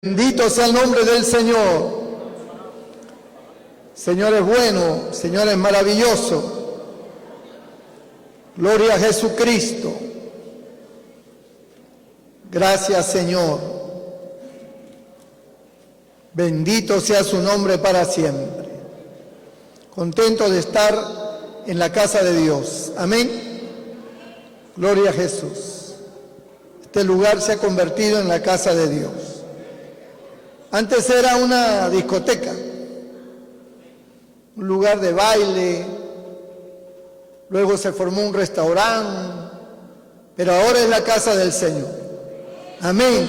Bendito sea el nombre del Señor. Señor es bueno, Señor es maravilloso. Gloria a Jesucristo. Gracias, Señor. Bendito sea su nombre para siempre. Contento de estar en la casa de Dios. Amén. Gloria a Jesús. Este lugar se ha convertido en la casa de Dios. Antes era una discoteca, un lugar de baile, luego se formó un restaurante, pero ahora es la casa del Señor. Amén.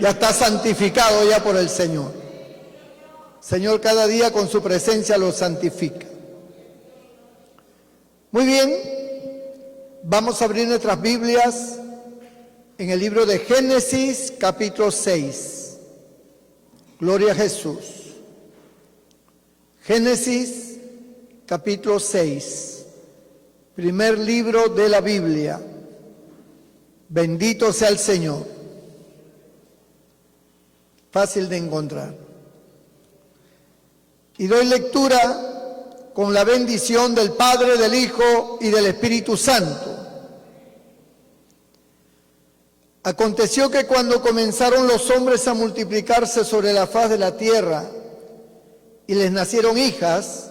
Ya está santificado ya por el Señor. Señor cada día con su presencia lo santifica. Muy bien, vamos a abrir nuestras Biblias en el libro de Génesis, capítulo 6. Gloria a Jesús. Génesis, capítulo 6. Primer libro de la Biblia. Bendito sea el Señor. Fácil de encontrar. Y doy lectura con la bendición del Padre, del Hijo y del Espíritu Santo. Aconteció que cuando comenzaron los hombres a multiplicarse sobre la faz de la tierra y les nacieron hijas,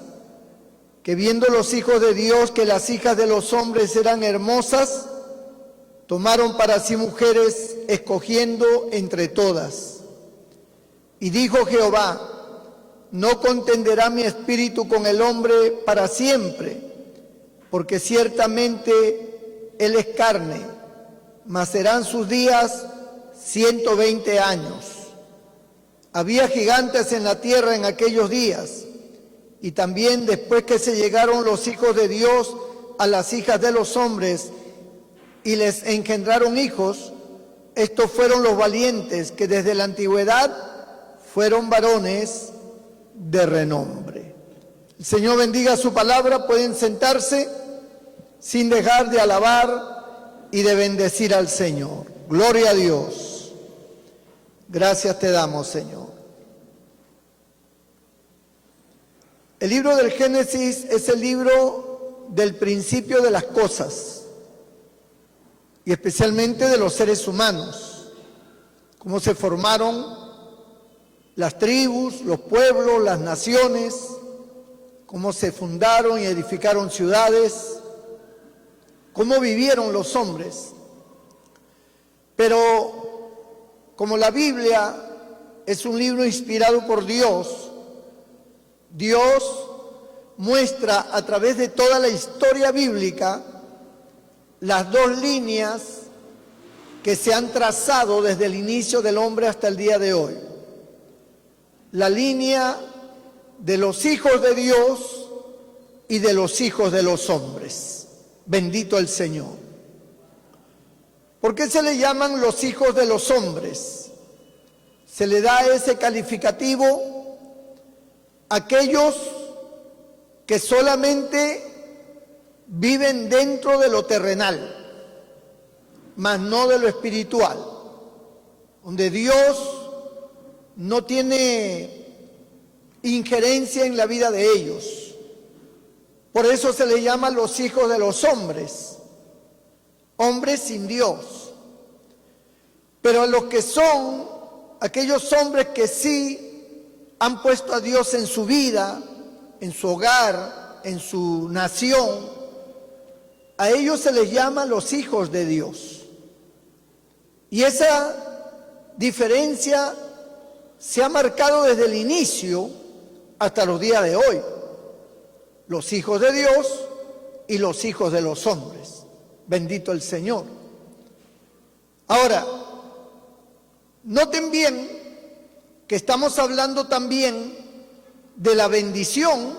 que viendo los hijos de Dios que las hijas de los hombres eran hermosas, tomaron para sí mujeres, escogiendo entre todas. Y dijo Jehová: no contenderá mi espíritu con el hombre para siempre, porque ciertamente él es carne, mas serán sus días 120 años. Había gigantes en la tierra en aquellos días, y también después que se llegaron los hijos de Dios a las hijas de los hombres y les engendraron hijos, estos fueron los valientes que desde la antigüedad fueron varones de renombre. El Señor bendiga su palabra. Pueden sentarse sin dejar de alabar y de bendecir al Señor. Gloria a Dios. Gracias te damos, Señor. El libro del Génesis es el libro del principio de las cosas, y especialmente de los seres humanos, cómo se formaron las tribus, los pueblos, las naciones, cómo se fundaron y edificaron ciudades, cómo vivieron los hombres. Pero como la Biblia es un libro inspirado por Dios, Dios muestra a través de toda la historia bíblica las dos líneas que se han trazado desde el inicio del hombre hasta el día de hoy. La línea de los hijos de Dios y de los hijos de los hombres. Bendito el Señor. ¿Por qué se le llaman los hijos de los hombres? Se le da ese calificativo a aquellos que solamente viven dentro de lo terrenal, mas no de lo espiritual, donde Dios no tiene injerencia en la vida de ellos. Por eso se le llama los hijos de los hombres, hombres sin Dios. Pero a los que son aquellos hombres que sí han puesto a Dios en su vida, en su hogar, en su nación, a ellos se les llama los hijos de Dios. Y esa diferencia se ha marcado desde el inicio hasta los días de hoy. Los hijos de Dios y los hijos de los hombres. Bendito el Señor. Ahora, noten bien que estamos hablando también de la bendición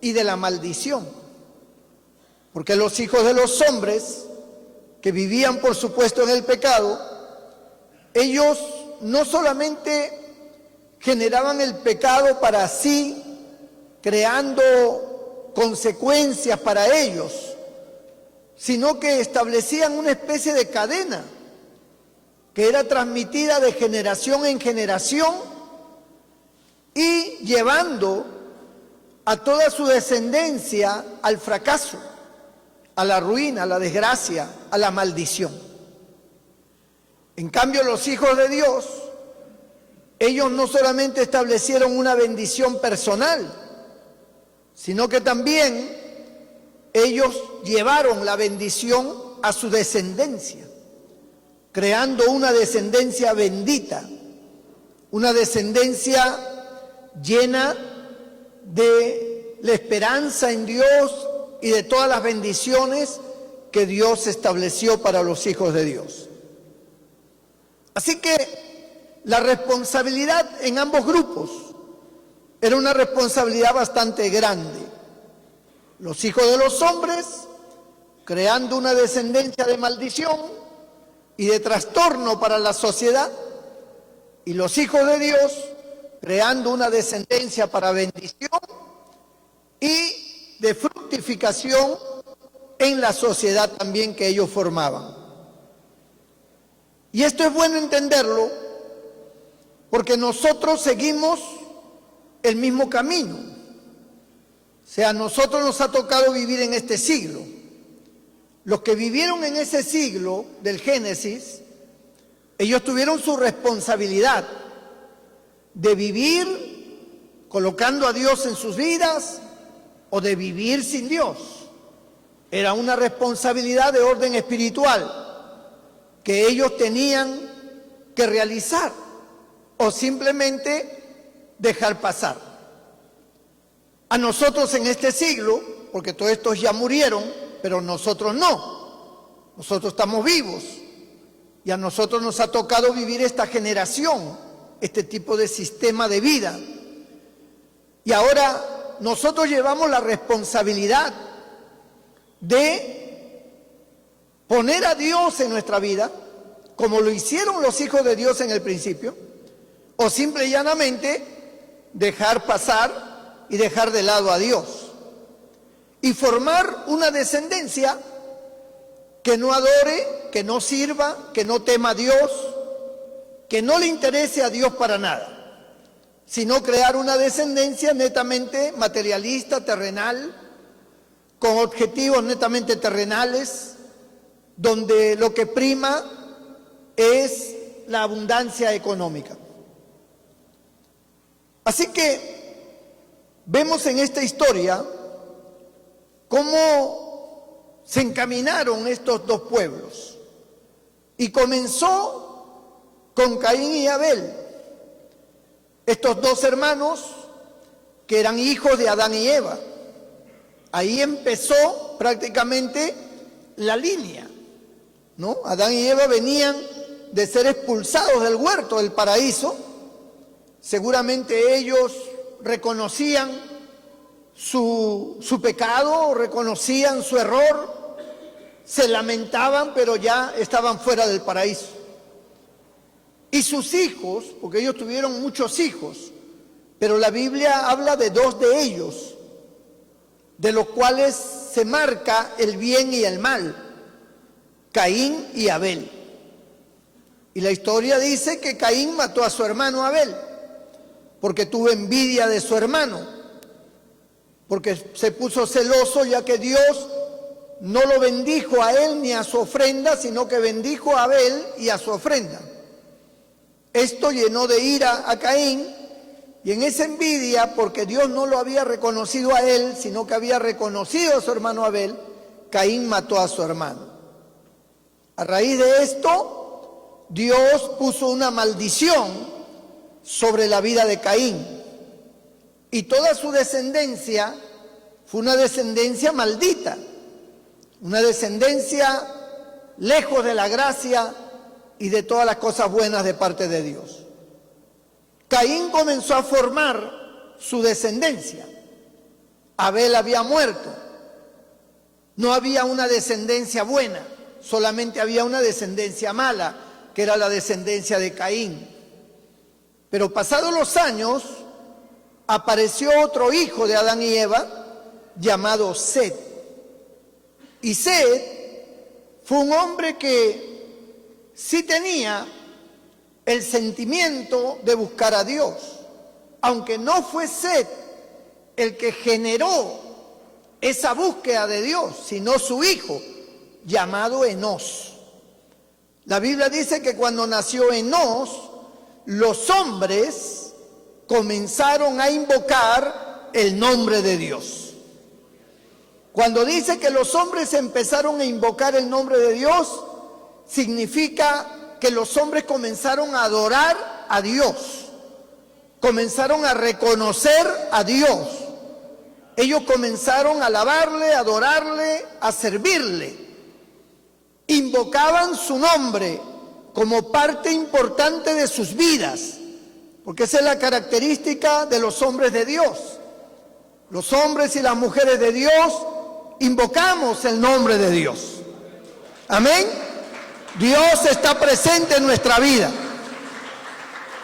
y de la maldición. Porque los hijos de los hombres, que vivían por supuesto en el pecado, ellos no solamente generaban el pecado para sí, creando consecuencias para ellos, sino que establecían una especie de cadena que era transmitida de generación en generación y llevando a toda su descendencia al fracaso, a la ruina, a la desgracia, a la maldición. En cambio, los hijos de Dios, ellos no solamente establecieron una bendición personal, sino que también ellos llevaron la bendición a su descendencia, creando una descendencia bendita, una descendencia llena de la esperanza en Dios y de todas las bendiciones que Dios estableció para los hijos de Dios. Así que la responsabilidad en ambos grupos era una responsabilidad bastante grande. Los hijos de los hombres creando una descendencia de maldición y de trastorno para la sociedad, y los hijos de Dios creando una descendencia para bendición y de fructificación en la sociedad también que ellos formaban. Y esto es bueno entenderlo porque nosotros seguimos el mismo camino. O sea, a nosotros nos ha tocado vivir en este siglo. Los que vivieron en ese siglo del Génesis, ellos tuvieron su responsabilidad de vivir colocando a Dios en sus vidas o de vivir sin Dios. Era una responsabilidad de orden espiritual que ellos tenían que realizar o simplemente dejar pasar. A nosotros en este siglo, porque todos estos ya murieron, pero nosotros no. Nosotros estamos vivos y a nosotros nos ha tocado vivir esta generación, este tipo de sistema de vida. Y ahora nosotros llevamos la responsabilidad de poner a Dios en nuestra vida, como lo hicieron los hijos de Dios en el principio, o simple y llanamente dejar pasar y dejar de lado a Dios y formar una descendencia que no adore, que no sirva, que no tema a Dios, que no le interese a Dios para nada, sino crear una descendencia netamente materialista, terrenal, con objetivos netamente terrenales, donde lo que prima es la abundancia económica. Así que vemos en esta historia cómo se encaminaron estos dos pueblos. Y comenzó con Caín y Abel, estos dos hermanos que eran hijos de Adán y Eva. Ahí empezó prácticamente la línea, ¿no? Adán y Eva venían de ser expulsados del huerto del paraíso. Seguramente ellos reconocían su pecado, reconocían su error, se lamentaban, pero ya estaban fuera del paraíso. Y sus hijos, porque ellos tuvieron muchos hijos, pero la Biblia habla de dos de ellos, de los cuales se marca el bien y el mal, Caín y Abel. Y la historia dice que Caín mató a su hermano Abel, porque tuvo envidia de su hermano, porque se puso celoso ya que Dios no lo bendijo a él ni a su ofrenda, sino que bendijo a Abel y a su ofrenda. Esto llenó de ira a Caín, y en esa envidia, porque Dios no lo había reconocido a él, sino que había reconocido a su hermano Abel, Caín mató a su hermano. A raíz de esto, Dios puso una maldición sobre la vida de Caín, y toda su descendencia fue una descendencia maldita, una descendencia lejos de la gracia y de todas las cosas buenas de parte de Dios. Caín comenzó a formar su descendencia. Abel había muerto. No había una descendencia buena, solamente había una descendencia mala, que era la descendencia de Caín. Pero pasados los años, apareció otro hijo de Adán y Eva, llamado Set. Y Set fue un hombre que sí tenía el sentimiento de buscar a Dios, aunque no fue Set el que generó esa búsqueda de Dios, sino su hijo, llamado Enós. La Biblia dice que cuando nació Enós, los hombres comenzaron a invocar el nombre de Dios. Cuando dice que los hombres empezaron a invocar el nombre de Dios, significa que los hombres comenzaron a adorar a Dios, comenzaron a reconocer a Dios. Ellos comenzaron a alabarle, a adorarle, a servirle. Invocaban su nombre como parte importante de sus vidas, porque esa es la característica de los hombres de Dios. Los hombres y las mujeres de Dios invocamos el nombre de Dios. Amén. Dios está presente en nuestra vida.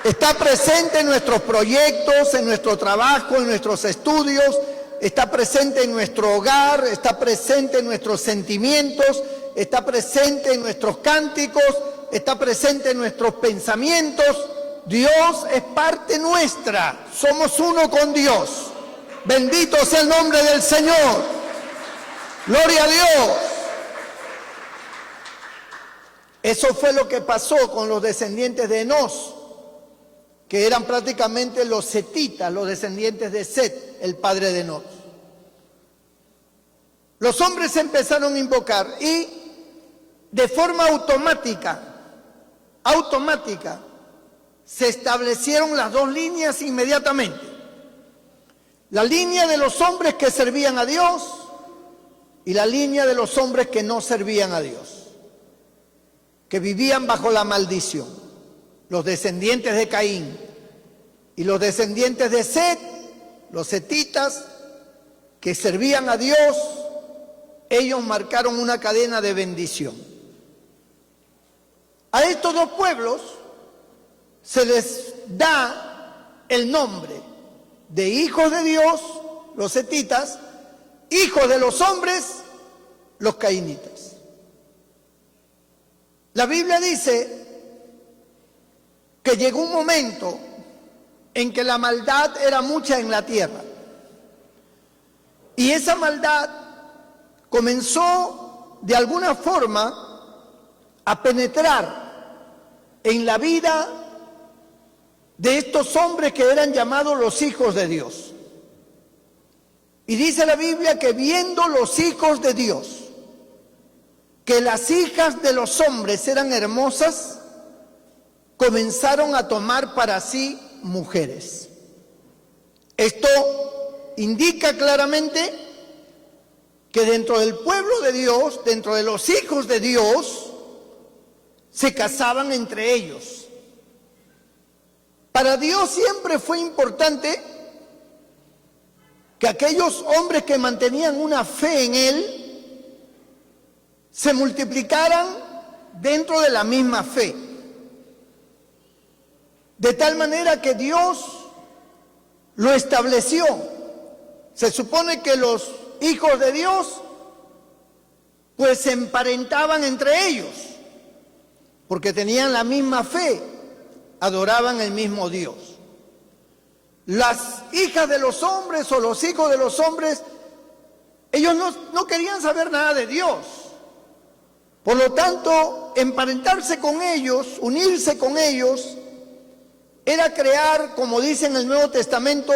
Está presente en nuestros proyectos, en nuestro trabajo, en nuestros estudios. Está presente en nuestro hogar, está presente en nuestros sentimientos, está presente en nuestros cánticos, está presente en nuestros pensamientos. Dios es parte nuestra, somos uno con Dios. Bendito sea el nombre del Señor. Gloria a Dios. Eso fue lo que pasó con los descendientes de Enós, que eran prácticamente los setitas, los descendientes de Set, el padre de Enós. Los hombres empezaron a invocar y de forma automática, se establecieron las dos líneas inmediatamente. La línea de los hombres que servían a Dios y la línea de los hombres que no servían a Dios, que vivían bajo la maldición. Los descendientes de Caín y los descendientes de Set, los setitas, que servían a Dios, ellos marcaron una cadena de bendición. A estos dos pueblos se les da el nombre de hijos de Dios, los setitas, hijos de los hombres, los cainitas. La Biblia dice que llegó un momento en que la maldad era mucha en la tierra. Y esa maldad comenzó de alguna forma a penetrar en la vida de estos hombres que eran llamados los hijos de Dios. Y dice la Biblia que viendo los hijos de Dios que las hijas de los hombres eran hermosas, comenzaron a tomar para sí mujeres. Esto indica claramente que dentro del pueblo de Dios, dentro de los hijos de Dios, se casaban entre ellos. Para Dios siempre fue importante que aquellos hombres que mantenían una fe en Él se multiplicaran dentro de la misma fe. De tal manera que Dios lo estableció. Se supone que los hijos de Dios pues se emparentaban entre ellos, porque tenían la misma fe, adoraban el mismo Dios. Las hijas de los hombres o los hijos de los hombres, ellos no querían saber nada de Dios. Por lo tanto, emparentarse con ellos, unirse con ellos, era crear, como dice en el Nuevo Testamento,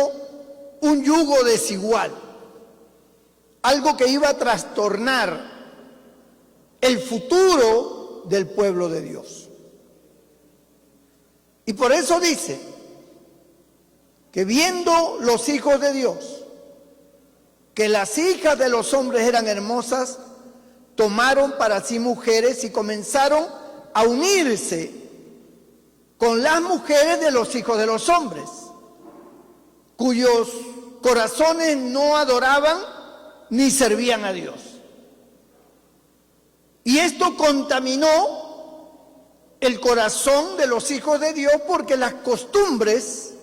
un yugo desigual. Algo que iba a trastornar el futuro del pueblo de Dios. Y por eso dice que viendo los hijos de Dios que las hijas de los hombres eran hermosas, tomaron para sí mujeres y comenzaron a unirse con las mujeres de los hijos de los hombres, cuyos corazones no adoraban ni servían a Dios. Y esto contaminó el corazón de los hijos de Dios, porque las costumbres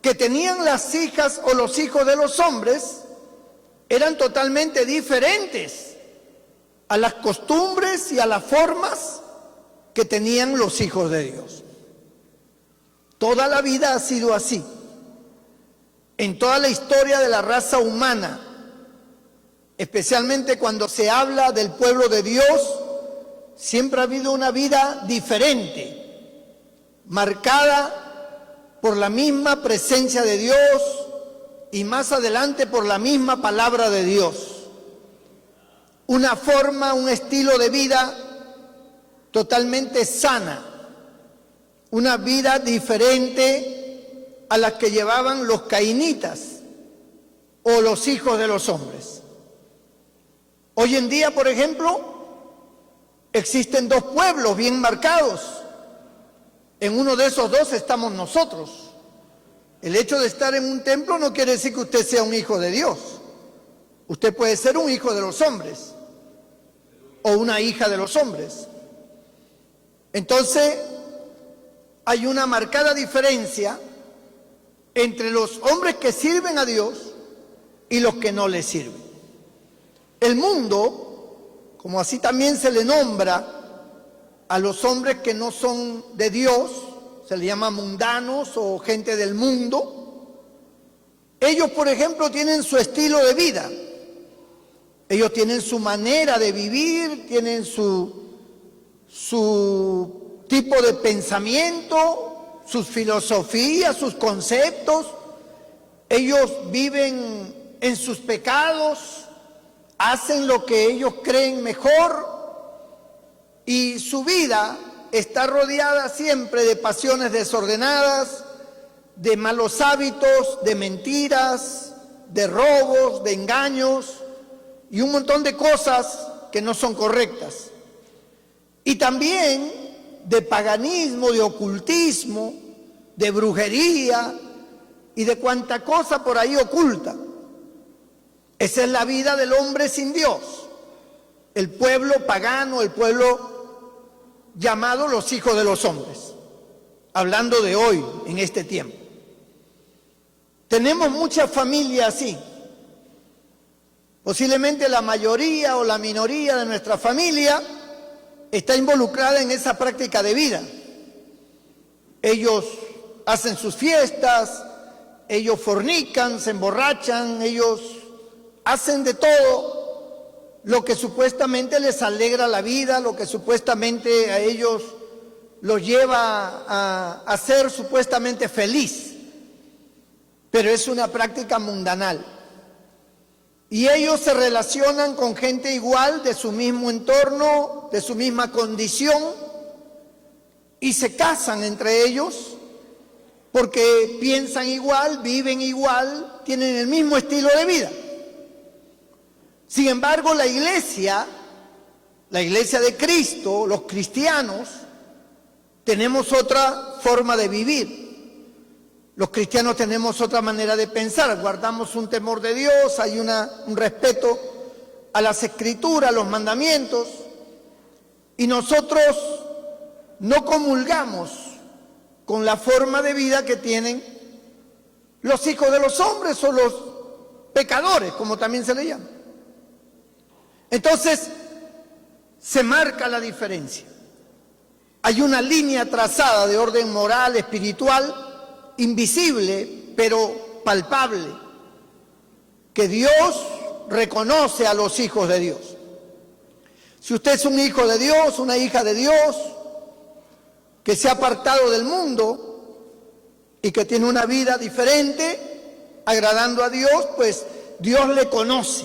que tenían las hijas o los hijos de los hombres eran totalmente diferentes a las costumbres y a las formas que tenían los hijos de Dios. Toda la vida ha sido así. En toda la historia de la raza humana, especialmente cuando se habla del pueblo de Dios, siempre ha habido una vida diferente, marcada por la misma presencia de Dios y más adelante por la misma palabra de Dios. Una forma, un estilo de vida totalmente sana, una vida diferente a la que llevaban los cainitas o los hijos de los hombres. Hoy en día, por ejemplo, existen dos pueblos bien marcados. En uno de esos dos estamos nosotros. El hecho de estar en un templo no quiere decir que usted sea un hijo de Dios. Usted puede ser un hijo de los hombres o una hija de los hombres. Entonces, hay una marcada diferencia entre los hombres que sirven a Dios y los que no le sirven. El mundo, como así también se le nombra a los hombres que no son de Dios, se le llama mundanos o gente del mundo. Ellos, por ejemplo, tienen su estilo de vida. Ellos tienen su manera de vivir, tienen su tipo de pensamiento, sus filosofías, sus conceptos. Ellos viven en sus pecados, hacen lo que ellos creen mejor y su vida está rodeada siempre de pasiones desordenadas, de malos hábitos, de mentiras, de robos, de engaños y un montón de cosas que no son correctas. Y también de paganismo, de ocultismo, de brujería y de cuanta cosa por ahí oculta. Esa es la vida del hombre sin Dios, el pueblo pagano, el pueblo llamado los hijos de los hombres, hablando de hoy, en este tiempo. Tenemos muchas familias así. Posiblemente la mayoría o la minoría de nuestra familia está involucrada en esa práctica de vida. Ellos hacen sus fiestas, ellos fornican, se emborrachan, ellos hacen de todo lo que supuestamente les alegra la vida, lo que supuestamente a ellos los lleva a ser supuestamente feliz. Pero es una práctica mundanal. Y ellos se relacionan con gente igual, de su mismo entorno, de su misma condición, y se casan entre ellos porque piensan igual, viven igual, tienen el mismo estilo de vida. Sin embargo, la iglesia de Cristo, los cristianos, tenemos otra forma de vivir. Los cristianos tenemos otra manera de pensar, guardamos un temor de Dios, hay un respeto a las escrituras, a los mandamientos, y nosotros no comulgamos con la forma de vida que tienen los hijos de los hombres o los pecadores, como también se le llama. Entonces, se marca la diferencia. Hay una línea trazada de orden moral, espiritual, invisible, pero palpable, que Dios reconoce a los hijos de Dios. Si usted es un hijo de Dios, una hija de Dios, que se ha apartado del mundo y que tiene una vida diferente, agradando a Dios, pues Dios le conoce,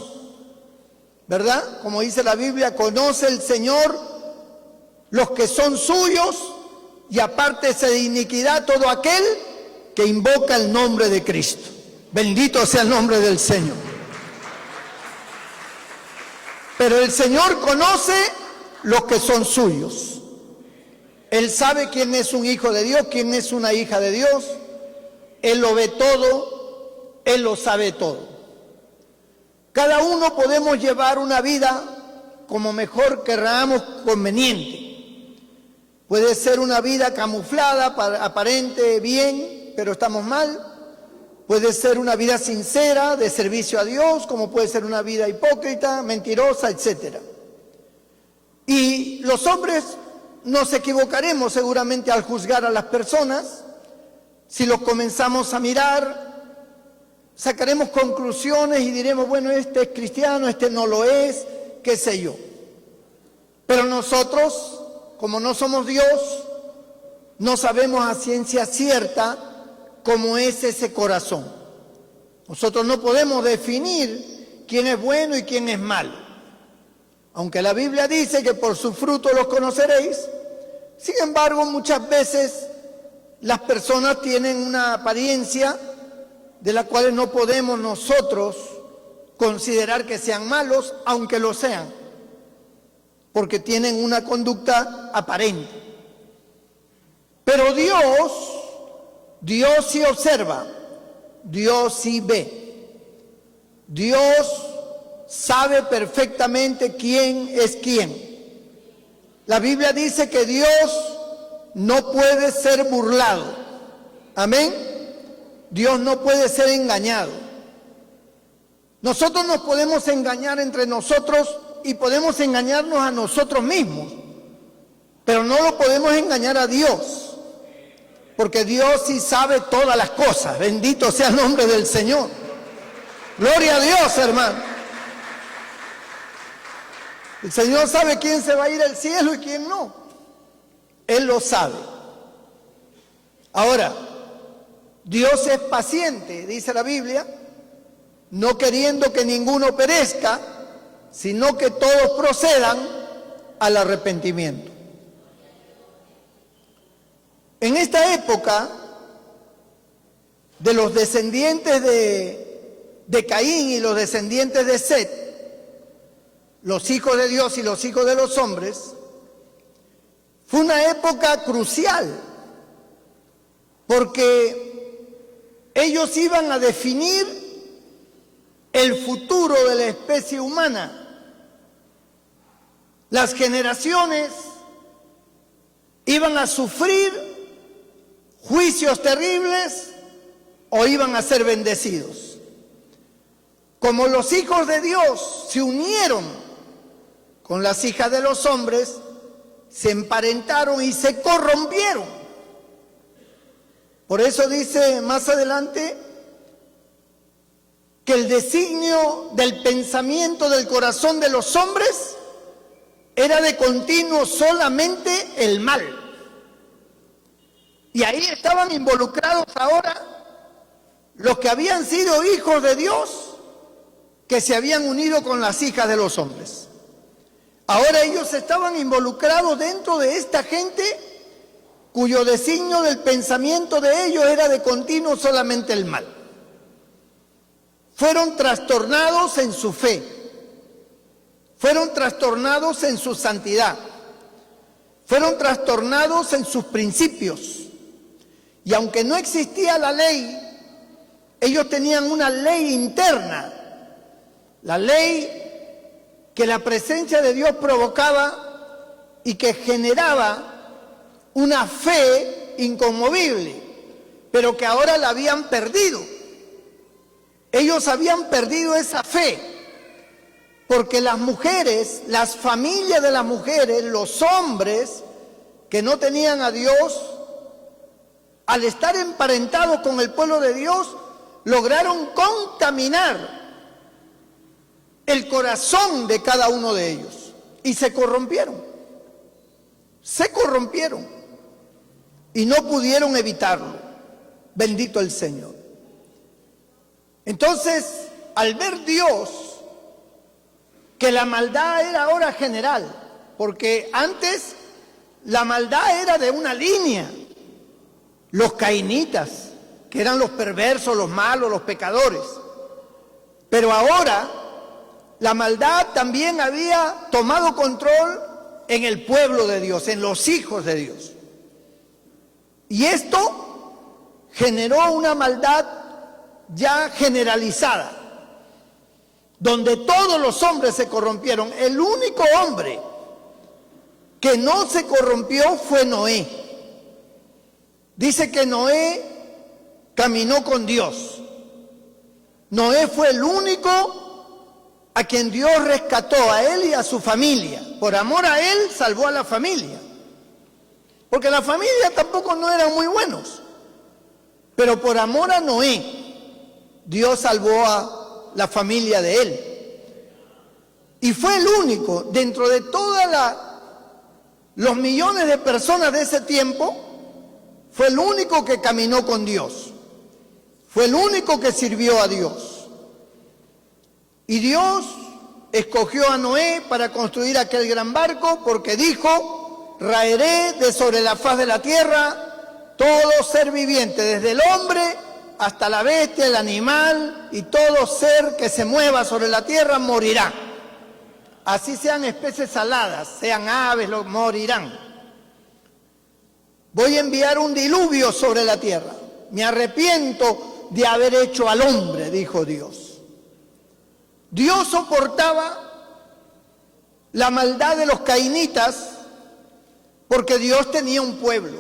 ¿verdad? Como dice la Biblia, conoce el Señor los que son suyos y apártese de iniquidad todo aquel que invoca el nombre de Cristo. Bendito sea el nombre del Señor. Pero el Señor conoce los que son suyos. Él sabe quién es un hijo de Dios, quién es una hija de Dios. Él lo ve todo, Él lo sabe todo. Cada uno podemos llevar una vida como mejor queramos conveniente. Puede ser una vida camuflada, aparente, bien, pero estamos mal. Puede ser una vida sincera, de servicio a Dios, como puede ser una vida hipócrita, mentirosa, etc. Y los hombres nos equivocaremos seguramente al juzgar a las personas, Si los comenzamos a mirar, sacaremos conclusiones y diremos, bueno, este es cristiano, este no lo es, qué sé yo. Pero nosotros, como no somos Dios, no sabemos a ciencia cierta cómo es ese corazón. Nosotros no podemos definir quién es bueno y quién es malo. Aunque la Biblia dice que por su fruto los conoceréis, sin embargo, muchas veces las personas tienen una apariencia de la cual no podemos nosotros considerar que sean malos, aunque lo sean, porque tienen una conducta aparente. Pero Dios sí observa, Dios sí ve, Dios sabe perfectamente quién es quién. La Biblia dice que Dios no puede ser burlado. Amén. Dios no puede ser engañado. Nosotros nos podemos engañar entre nosotros y podemos engañarnos a nosotros mismos, pero no lo podemos engañar a Dios, porque Dios sí sabe todas las cosas. Bendito sea el nombre del Señor. Gloria a Dios, hermano. El Señor sabe quién se va a ir al cielo y quién no. Él lo sabe. Ahora, Dios es paciente, dice la Biblia, no queriendo que ninguno perezca, sino que todos procedan al arrepentimiento. En esta época de los descendientes de Caín y los descendientes de Set, los hijos de Dios y los hijos de los hombres, fue una época crucial, porque ellos iban a definir el futuro de la especie humana. Las generaciones iban a sufrir juicios terribles o iban a ser bendecidos. Como los hijos de Dios se unieron con las hijas de los hombres, se emparentaron y se corrompieron. Por eso dice más adelante que el designio del pensamiento del corazón de los hombres era de continuo solamente el mal. Y ahí estaban involucrados ahora los que habían sido hijos de Dios, que se habían unido con las hijas de los hombres. Ahora ellos estaban involucrados dentro de esta gente cuyo designio del pensamiento de ellos era de continuo solamente el mal. Fueron trastornados en su fe, fueron trastornados en su santidad, fueron trastornados en sus principios. Y aunque no existía la ley, ellos tenían una ley interna, la ley que la presencia de Dios provocaba y que generaba una fe inconmovible, pero que ahora la habían perdido. Ellos habían perdido esa fe, porque las mujeres, las familias de las mujeres, los hombres que no tenían a Dios, al estar emparentados con el pueblo de Dios, lograron contaminar el corazón de cada uno de ellos y se corrompieron y no pudieron evitarlo. Bendito el Señor. Entonces, al ver Dios que la maldad era ahora general, porque antes la maldad era de una línea, los cainitas, que eran los perversos, los malos, los pecadores, pero ahora la maldad también había tomado control en el pueblo de Dios, en los hijos de Dios. Y esto generó una maldad ya generalizada, donde todos los hombres se corrompieron. El único hombre que no se corrompió fue Noé. Dice que Noé caminó con Dios. Noé fue el único a quien Dios rescató, a él y a su familia. Por amor a él salvó a la familia, porque la familia tampoco no eran muy buenos. Pero por amor a Noé, Dios salvó a la familia de él. Y fue el único, dentro de todos los millones de personas de ese tiempo, fue el único que caminó con Dios. Fue el único que sirvió a Dios. Y Dios escogió a Noé para construir aquel gran barco porque dijo: raeré de sobre la faz de la tierra todo ser viviente, desde el hombre hasta la bestia, el animal y todo ser que se mueva sobre la tierra morirá. Así sean especies aladas, sean aves, morirán. Voy a enviar un diluvio sobre la tierra. Me arrepiento de haber hecho al hombre, dijo Dios. Dios soportaba la maldad de los cainitas porque Dios tenía un pueblo.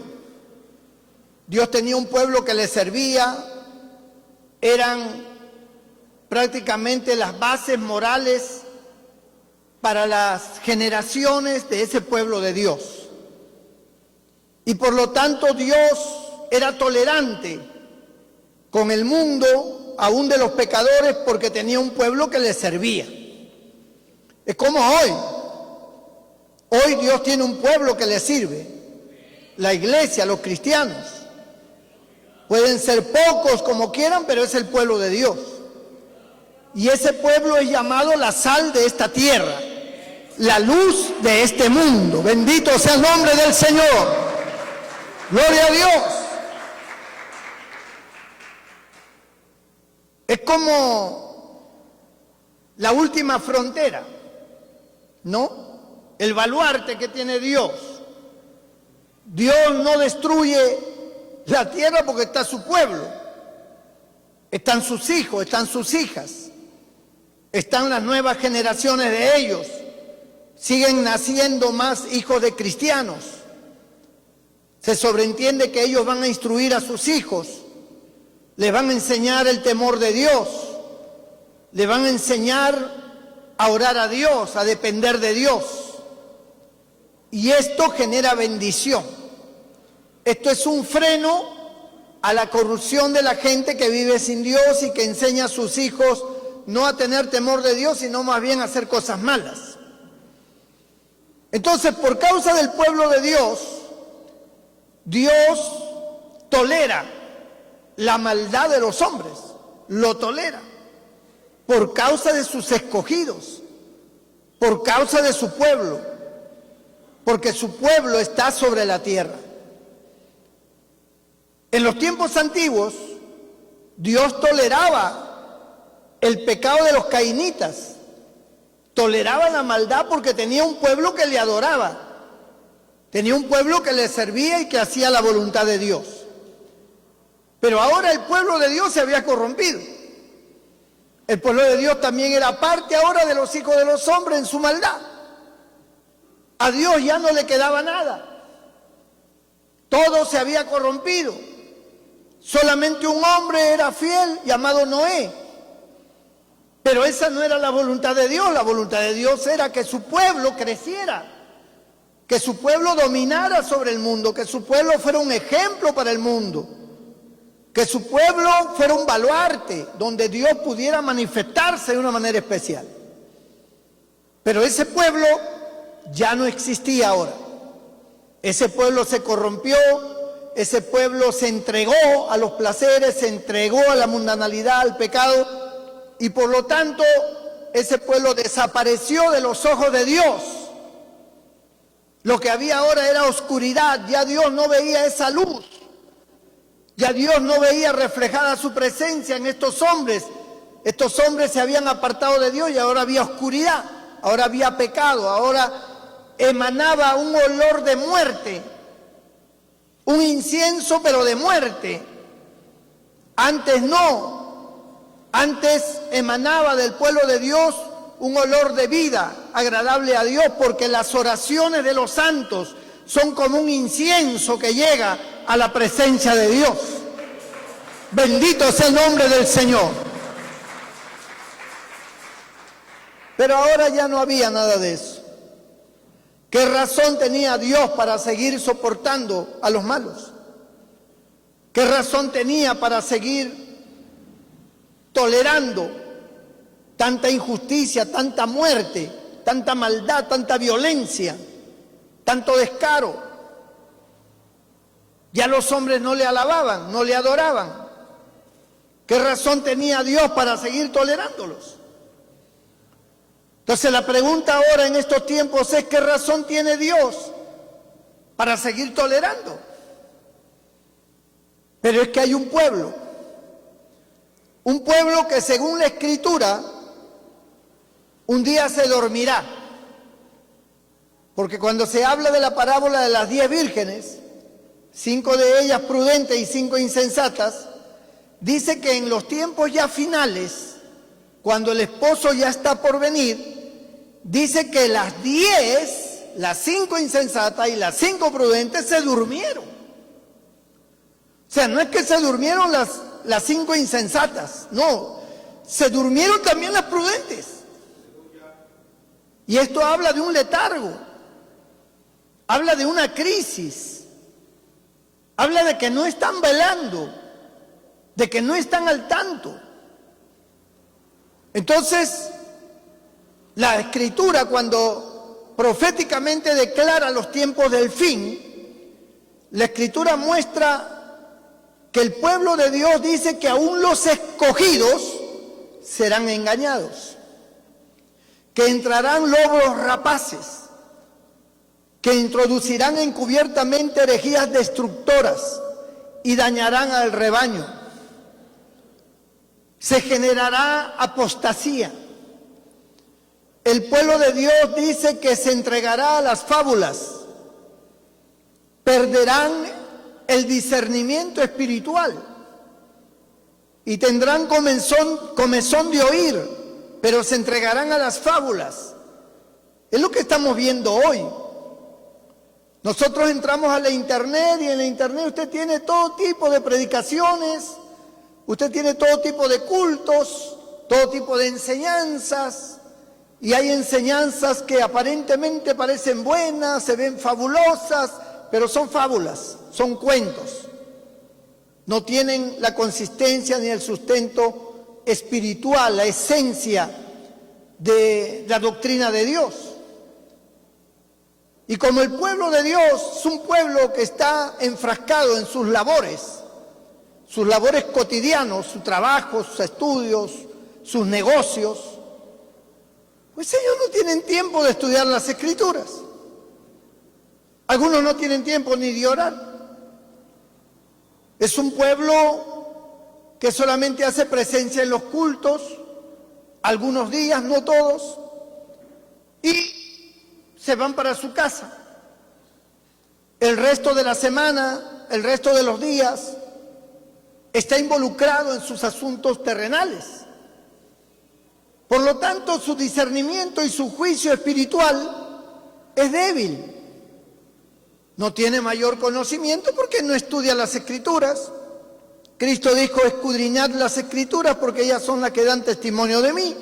Dios tenía un pueblo que le servía, eran prácticamente las bases morales para las generaciones de ese pueblo de Dios. Y por lo tanto Dios era tolerante con el mundo, aún de los pecadores, porque tenía un pueblo que le servía. Es como hoy. Hoy Dios tiene un pueblo que le sirve. La iglesia, los cristianos. Pueden ser pocos como quieran, pero es el pueblo de Dios. Y ese pueblo es llamado la sal de esta tierra, la luz de este mundo. Bendito sea el nombre del Señor. Gloria a Dios. Es como la última frontera, ¿no? El baluarte que tiene Dios. Dios no destruye la tierra porque está su pueblo. Están sus hijos, están sus hijas. Están las nuevas generaciones de ellos. Siguen naciendo más hijos de cristianos. Se sobreentiende que ellos van a instruir a sus hijos. Les van a enseñar el temor de Dios. Les van a enseñar a orar a Dios, a depender de Dios. Y esto genera bendición. Esto es un freno a la corrupción de la gente que vive sin Dios y que enseña a sus hijos no a tener temor de Dios, sino más bien a hacer cosas malas. Entonces, por causa del pueblo de Dios, Dios tolera la maldad de los hombres, lo tolera, por causa de sus escogidos, por causa de su pueblo, porque su pueblo está sobre la tierra. En los tiempos antiguos, Dios toleraba el pecado de los cainitas, toleraba la maldad porque tenía un pueblo que le adoraba, tenía un pueblo que le servía y que hacía la voluntad de Dios. Pero ahora el pueblo de Dios se había corrompido. El pueblo de Dios también era parte ahora de los hijos de los hombres en su maldad. A Dios ya no le quedaba nada. Todo se había corrompido. Solamente un hombre era fiel, llamado Noé. Pero esa no era la voluntad de Dios. La voluntad de Dios era que su pueblo creciera, que su pueblo dominara sobre el mundo, que su pueblo fuera un ejemplo para el mundo, que su pueblo fuera un baluarte donde Dios pudiera manifestarse de una manera especial. Pero ese pueblo ya no existía ahora. Ese pueblo se corrompió, ese pueblo se entregó a los placeres, se entregó a la mundanalidad, al pecado, y por lo tanto ese pueblo desapareció de los ojos de Dios. Lo que había ahora era oscuridad, ya Dios no veía esa luz. Ya Dios no veía reflejada su presencia en estos hombres. Estos hombres se habían apartado de Dios y ahora había oscuridad, ahora había pecado, ahora emanaba un olor de muerte, un incienso pero de muerte. Antes no, antes emanaba del pueblo de Dios un olor de vida agradable a Dios, porque las oraciones de los santos son como un incienso que llega a la presencia de Dios. Bendito sea el nombre del Señor. Pero ahora ya no había nada de eso. ¿Qué razón tenía Dios para seguir soportando a los malos? ¿Qué razón tenía para seguir tolerando tanta injusticia, tanta muerte, tanta maldad, tanta violencia, tanto descaro? Ya los hombres no le alababan, no le adoraban. ¿Qué razón tenía Dios para seguir tolerándolos? Entonces la pregunta ahora en estos tiempos es: ¿qué razón tiene Dios para seguir tolerando? Pero es que hay un pueblo que según la Escritura un día se dormirá. Porque cuando se habla de la parábola de las 10 vírgenes, 5 de ellas prudentes y 5 insensatas, dice que en los tiempos ya finales, cuando el esposo ya está por venir, dice que las 10, las 5 insensatas y las 5 prudentes se durmieron. O sea, no es que se durmieron las 5 insensatas, no, se durmieron también las prudentes. Y esto habla de un letargo, habla de una crisis, habla de que no están velando, de que no están al tanto. Entonces, la Escritura, cuando proféticamente declara los tiempos del fin, la Escritura muestra que el pueblo de Dios dice que aún los escogidos serán engañados, que entrarán lobos rapaces, que introducirán encubiertamente herejías destructoras y dañarán al rebaño. Se generará apostasía. El pueblo de Dios dice que se entregará a las fábulas, perderán el discernimiento espiritual y tendrán comezón de oír, pero se entregarán a las fábulas. Es lo que estamos viendo hoy. Nosotros entramos a la internet y en la internet usted tiene todo tipo de predicaciones, usted tiene todo tipo de cultos, todo tipo de enseñanzas, y hay enseñanzas que aparentemente parecen buenas, se ven fabulosas, pero son fábulas, son cuentos. No tienen la consistencia ni el sustento espiritual, la esencia de la doctrina de Dios. Y como el pueblo de Dios es un pueblo que está enfrascado en sus labores cotidianos, su trabajo, sus estudios, sus negocios, pues ellos no tienen tiempo de estudiar las Escrituras. Algunos no tienen tiempo ni de orar. Es un pueblo que solamente hace presencia en los cultos, algunos días, no todos, y se van para su casa. El resto de la semana, el resto de los días, está involucrado en sus asuntos terrenales. Por lo tanto, su discernimiento y su juicio espiritual es débil. No tiene mayor conocimiento porque no estudia las Escrituras. Cristo dijo: escudriñad las Escrituras porque ellas son las que dan testimonio de mí.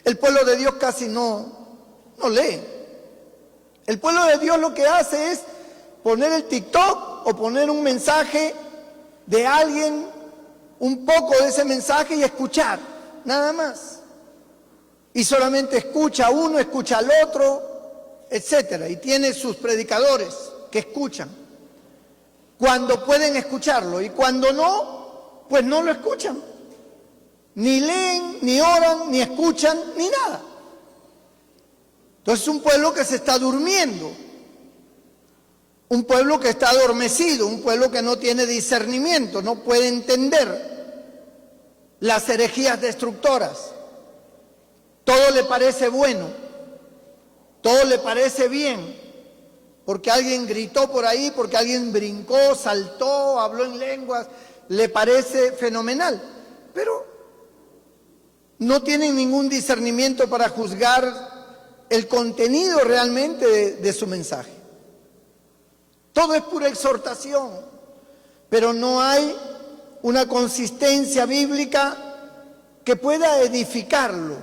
El pueblo de Dios casi no lee. El pueblo de Dios lo que hace es poner el TikTok o poner un mensaje de alguien, un poco de ese mensaje y escuchar, nada más. Y solamente escucha a uno, escucha al otro, etcétera, y tiene sus predicadores que escuchan cuando pueden escucharlo, y cuando no, pues no lo escuchan, ni leen, ni oran, ni escuchan, ni nada. Entonces es un pueblo que se está durmiendo, un pueblo que está adormecido, un pueblo que no tiene discernimiento, no puede entender las herejías destructoras. Todo le parece bueno, todo le parece bien, porque alguien gritó por ahí, porque alguien brincó, saltó, habló en lenguas, le parece fenomenal, pero no tienen ningún discernimiento para juzgar el contenido realmente de su mensaje. Todo es pura exhortación, pero no hay una consistencia bíblica que pueda edificarlo.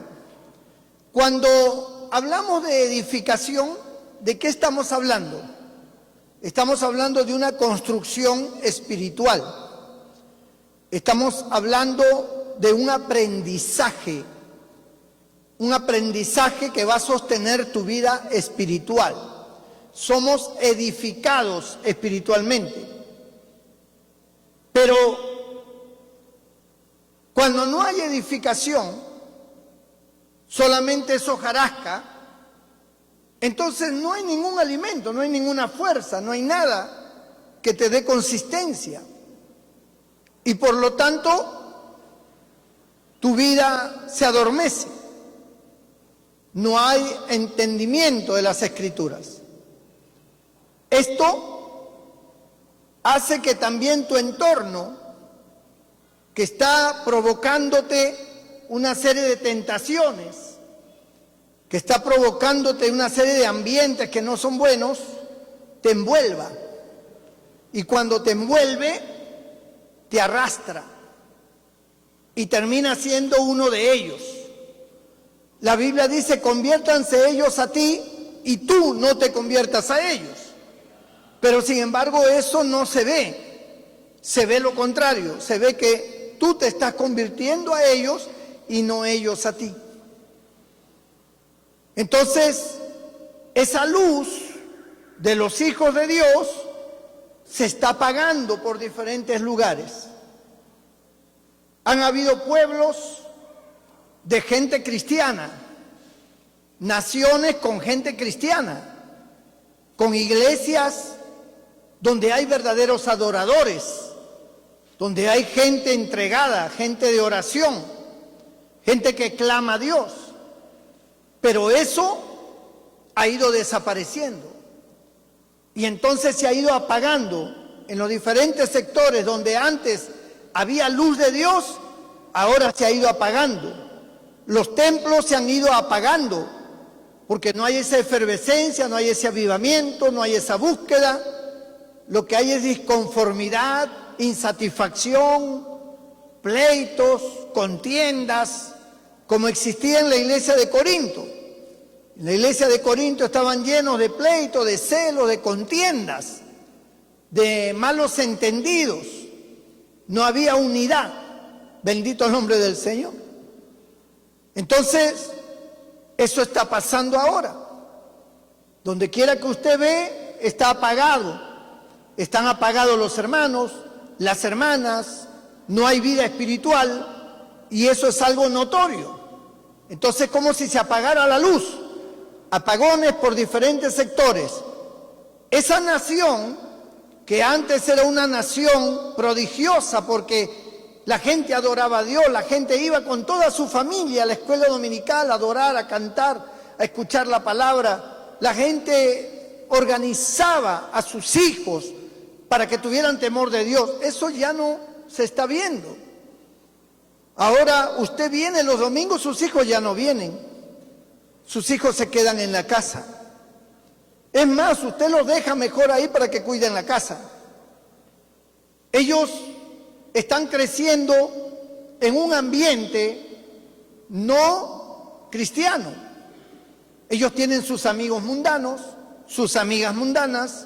Cuando hablamos de edificación, ¿de qué estamos hablando? Estamos hablando de una construcción espiritual. Estamos hablando de un aprendizaje que va a sostener tu vida espiritual. Somos edificados espiritualmente. Pero cuando no hay edificación, solamente es hojarasca, entonces no hay ningún alimento, no hay ninguna fuerza, no hay nada que te dé consistencia. Y por lo tanto, tu vida se adormece. No hay entendimiento de las Escrituras. Esto hace que también tu entorno, que está provocándote una serie de tentaciones, que está provocándote una serie de ambientes que no son buenos, te envuelva. Y cuando te envuelve, te arrastra y termina siendo uno de ellos. La Biblia dice, conviértanse ellos a ti y tú no te conviertas a ellos. Pero sin embargo eso no se ve lo contrario, se ve que tú te estás convirtiendo a ellos y no ellos a ti. Entonces, esa luz de los hijos de Dios se está apagando por diferentes lugares. Han habido pueblos de gente cristiana, naciones con gente cristiana, con iglesias donde hay verdaderos adoradores, donde hay gente entregada, gente de oración, gente que clama a Dios. Pero eso ha ido desapareciendo y entonces se ha ido apagando en los diferentes sectores donde antes había luz de Dios, ahora se ha ido apagando. Los templos se han ido apagando porque no hay esa efervescencia, no hay ese avivamiento, no hay esa búsqueda. Lo que hay es disconformidad, insatisfacción, pleitos, contiendas, como existía en la iglesia de Corinto. En la iglesia de Corinto estaban llenos de pleitos, de celos, de contiendas, de malos entendidos. No había unidad. Bendito el nombre del Señor. Entonces, eso está pasando ahora. Donde quiera que usted ve, está apagado. Están apagados los hermanos, las hermanas, no hay vida espiritual y eso es algo notorio. Entonces, como si se apagara la luz. Apagones por diferentes sectores. Esa nación, que antes era una nación prodigiosa porque la gente adoraba a Dios, la gente iba con toda su familia a la escuela dominical a adorar, a cantar, a escuchar la palabra. La gente organizaba a sus hijos para que tuvieran temor de Dios. Eso ya no se está viendo. Ahora usted viene los domingos, sus hijos ya no vienen. Sus hijos se quedan en la casa. Es más, usted los deja mejor ahí para que cuiden la casa. Ellos están creciendo en un ambiente no cristiano. Ellos tienen sus amigos mundanos, sus amigas mundanas,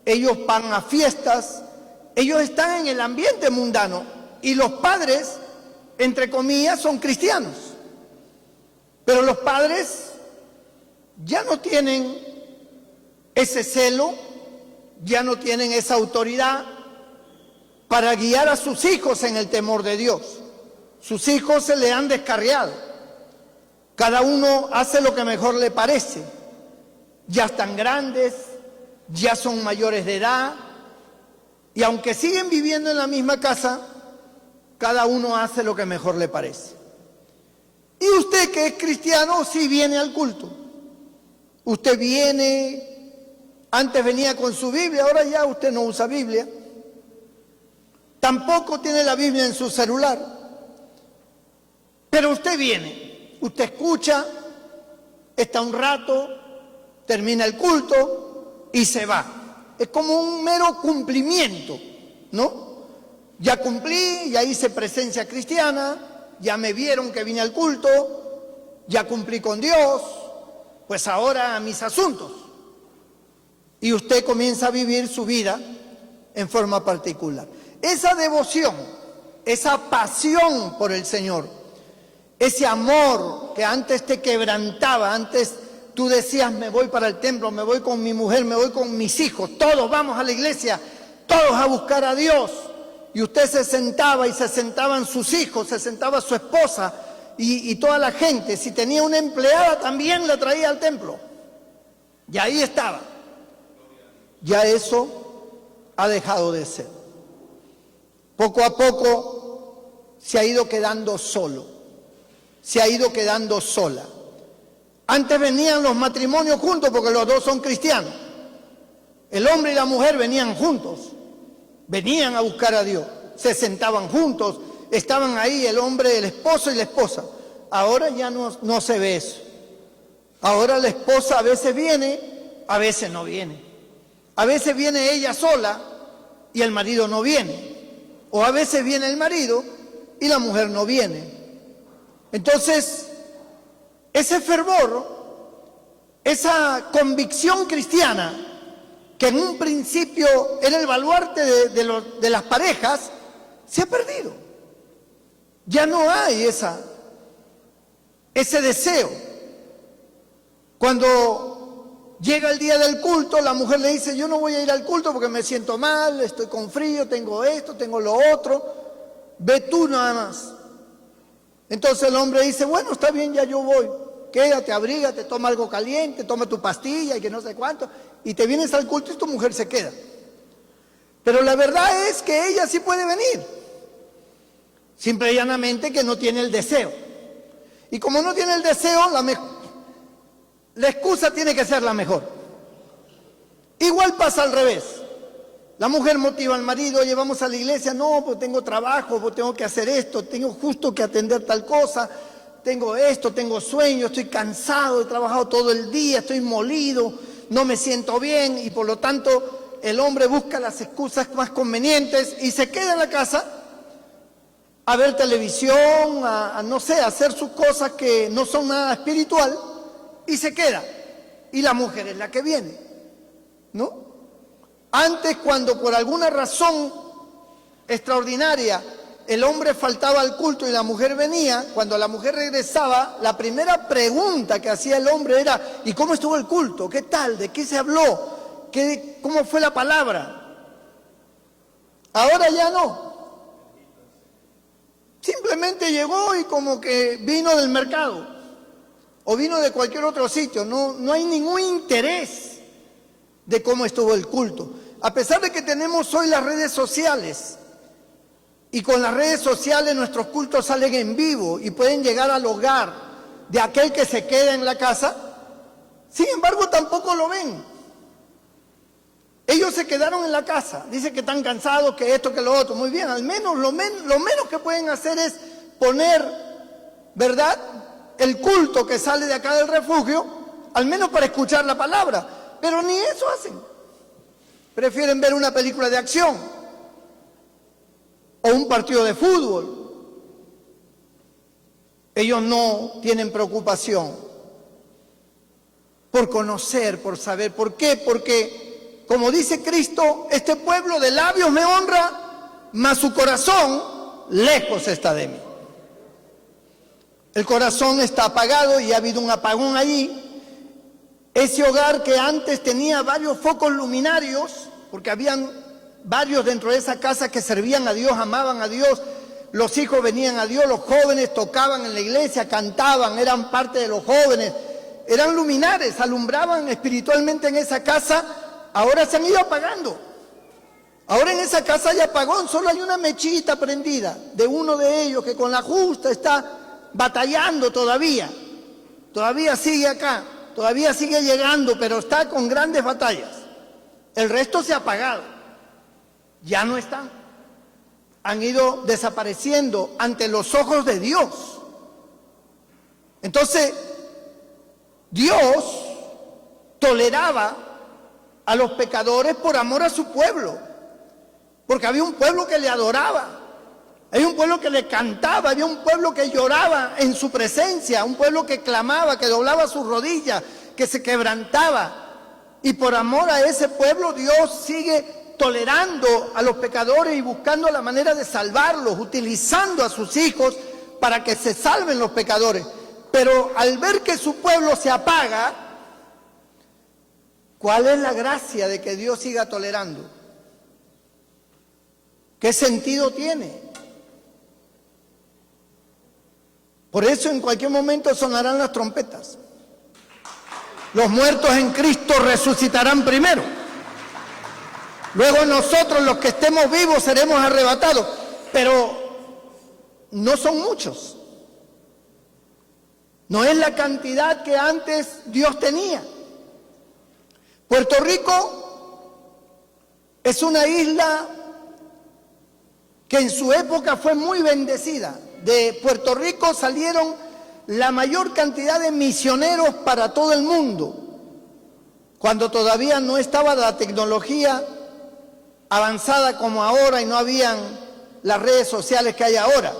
ellos van a fiestas, ellos están en el ambiente mundano y los padres, entre comillas, son cristianos. Pero los padres ya no tienen ese celo, ya no tienen esa autoridad para guiar a sus hijos en el temor de Dios. Sus hijos se le han descarriado. Cada uno hace lo que mejor le parece. Ya están grandes, ya son mayores de edad, y aunque siguen viviendo en la misma casa, cada uno hace lo que mejor le parece. Y usted que es cristiano, sí viene al culto. Usted viene, antes venía con su Biblia, ahora ya usted no usa Biblia. Tampoco tiene la Biblia en su celular. Pero usted viene, usted escucha, está un rato, termina el culto y se va. Es como un mero cumplimiento, ¿no? Ya cumplí, ya hice presencia cristiana, ya me vieron que vine al culto, ya cumplí con Dios, pues ahora a mis asuntos. y usted comienza a vivir su vida en forma particular. Esa devoción, esa pasión por el Señor, ese amor que antes te quebrantaba, antes tú decías, me voy para el templo, me voy con mi mujer, me voy con mis hijos, todos vamos a la iglesia, todos a buscar a Dios. Y usted se sentaba y se sentaban sus hijos, se sentaba su esposa y toda la gente. Si tenía una empleada también la traía al templo. Y ahí estaba. Ya eso ha dejado de ser. Poco a poco se ha ido quedando solo, se ha ido quedando sola. Antes venían los matrimonios juntos porque los dos son cristianos. El hombre y la mujer venían juntos, venían a buscar a Dios, se sentaban juntos, estaban ahí el hombre, el esposo y la esposa. Ahora ya no se ve eso. Ahora la esposa a veces viene, a veces no viene. A veces viene ella sola y el marido no viene. O a veces viene el marido y la mujer no viene. Entonces, ese fervor, esa convicción cristiana, que en un principio era el baluarte de las parejas, se ha perdido. Ya no hay ese deseo. Cuando llega el día del culto, la mujer le dice, yo no voy a ir al culto porque me siento mal, estoy con frío, tengo esto, tengo lo otro, ve tú nada más. Entonces el hombre dice, bueno, está bien, ya yo voy. Quédate, abrígate, toma algo caliente, toma tu pastilla y que no sé cuánto, y te vienes al culto y tu mujer se queda. Pero la verdad es que ella sí puede venir, simple y llanamente que no tiene el deseo. Y como no tiene el deseo, la excusa tiene que ser la mejor. Igual pasa al revés. La mujer motiva al marido, oye, vamos a la iglesia, no, pues tengo trabajo, pues tengo que hacer esto, tengo justo que atender tal cosa, tengo esto, tengo sueño, estoy cansado, he trabajado todo el día, estoy molido, no me siento bien y por lo tanto el hombre busca las excusas más convenientes y se queda en la casa a ver televisión, no sé, a hacer sus cosas que no son nada espiritual y se queda. Y la mujer es la que viene, ¿no? Antes, cuando por alguna razón extraordinaria el hombre faltaba al culto y la mujer venía, cuando la mujer regresaba, la primera pregunta que hacía el hombre era, ¿y cómo estuvo el culto? ¿Qué tal? ¿De qué se habló? ¿Cómo fue la palabra? Ahora ya no. Simplemente llegó y como que vino del mercado o vino de cualquier otro sitio. No hay ningún interés de cómo estuvo el culto. A pesar de que tenemos hoy las redes sociales, y con las redes sociales nuestros cultos salen en vivo y pueden llegar al hogar de aquel que se queda en la casa, sin embargo tampoco lo ven. Ellos se quedaron en la casa, dicen que están cansados, que esto, que lo otro. Muy bien, al menos lo menos que pueden hacer es poner, ¿verdad?, el culto que sale de acá del refugio, al menos para escuchar la palabra. Pero ni eso hacen. Prefieren ver una película de acción o un partido de fútbol. Ellos no tienen preocupación por conocer, por saber. ¿Por qué? Porque, como dice Cristo, este pueblo de labios me honra, mas su corazón lejos está de mí. El corazón está apagado y ha habido un apagón allí. Ese hogar que antes tenía varios focos luminarios, porque habían varios dentro de esa casa que servían a Dios, amaban a Dios, los hijos venían a Dios, los jóvenes tocaban en la iglesia, cantaban, eran parte de los jóvenes, eran luminares, alumbraban espiritualmente en esa casa, ahora se han ido apagando. Ahora en esa casa hay apagón, solo hay una mechita prendida de uno de ellos que con la justa está batallando todavía sigue acá, todavía sigue llegando, pero está con grandes batallas. El resto se ha apagado, ya no están, han ido desapareciendo ante los ojos de Dios. Entonces, Dios toleraba a los pecadores por amor a su pueblo, porque había un pueblo que le adoraba, había un pueblo que le cantaba, había un pueblo que lloraba en su presencia, un pueblo que clamaba, que doblaba sus rodillas, que se quebrantaba. Y por amor a ese pueblo, Dios sigue tolerando a los pecadores y buscando la manera de salvarlos, utilizando a sus hijos para que se salven los pecadores. Pero al ver que su pueblo se apaga, ¿cuál es la gracia de que Dios siga tolerando? ¿Qué sentido tiene? Por eso en cualquier momento sonarán las trompetas. Los muertos en Cristo resucitarán primero. Luego nosotros, los que estemos vivos, seremos arrebatados. Pero no son muchos. No es la cantidad que antes Dios tenía. Puerto Rico es una isla que en su época fue muy bendecida. De Puerto Rico salieron la mayor cantidad de misioneros para todo el mundo, cuando todavía no estaba la tecnología avanzada como ahora y no habían las redes sociales que hay ahora.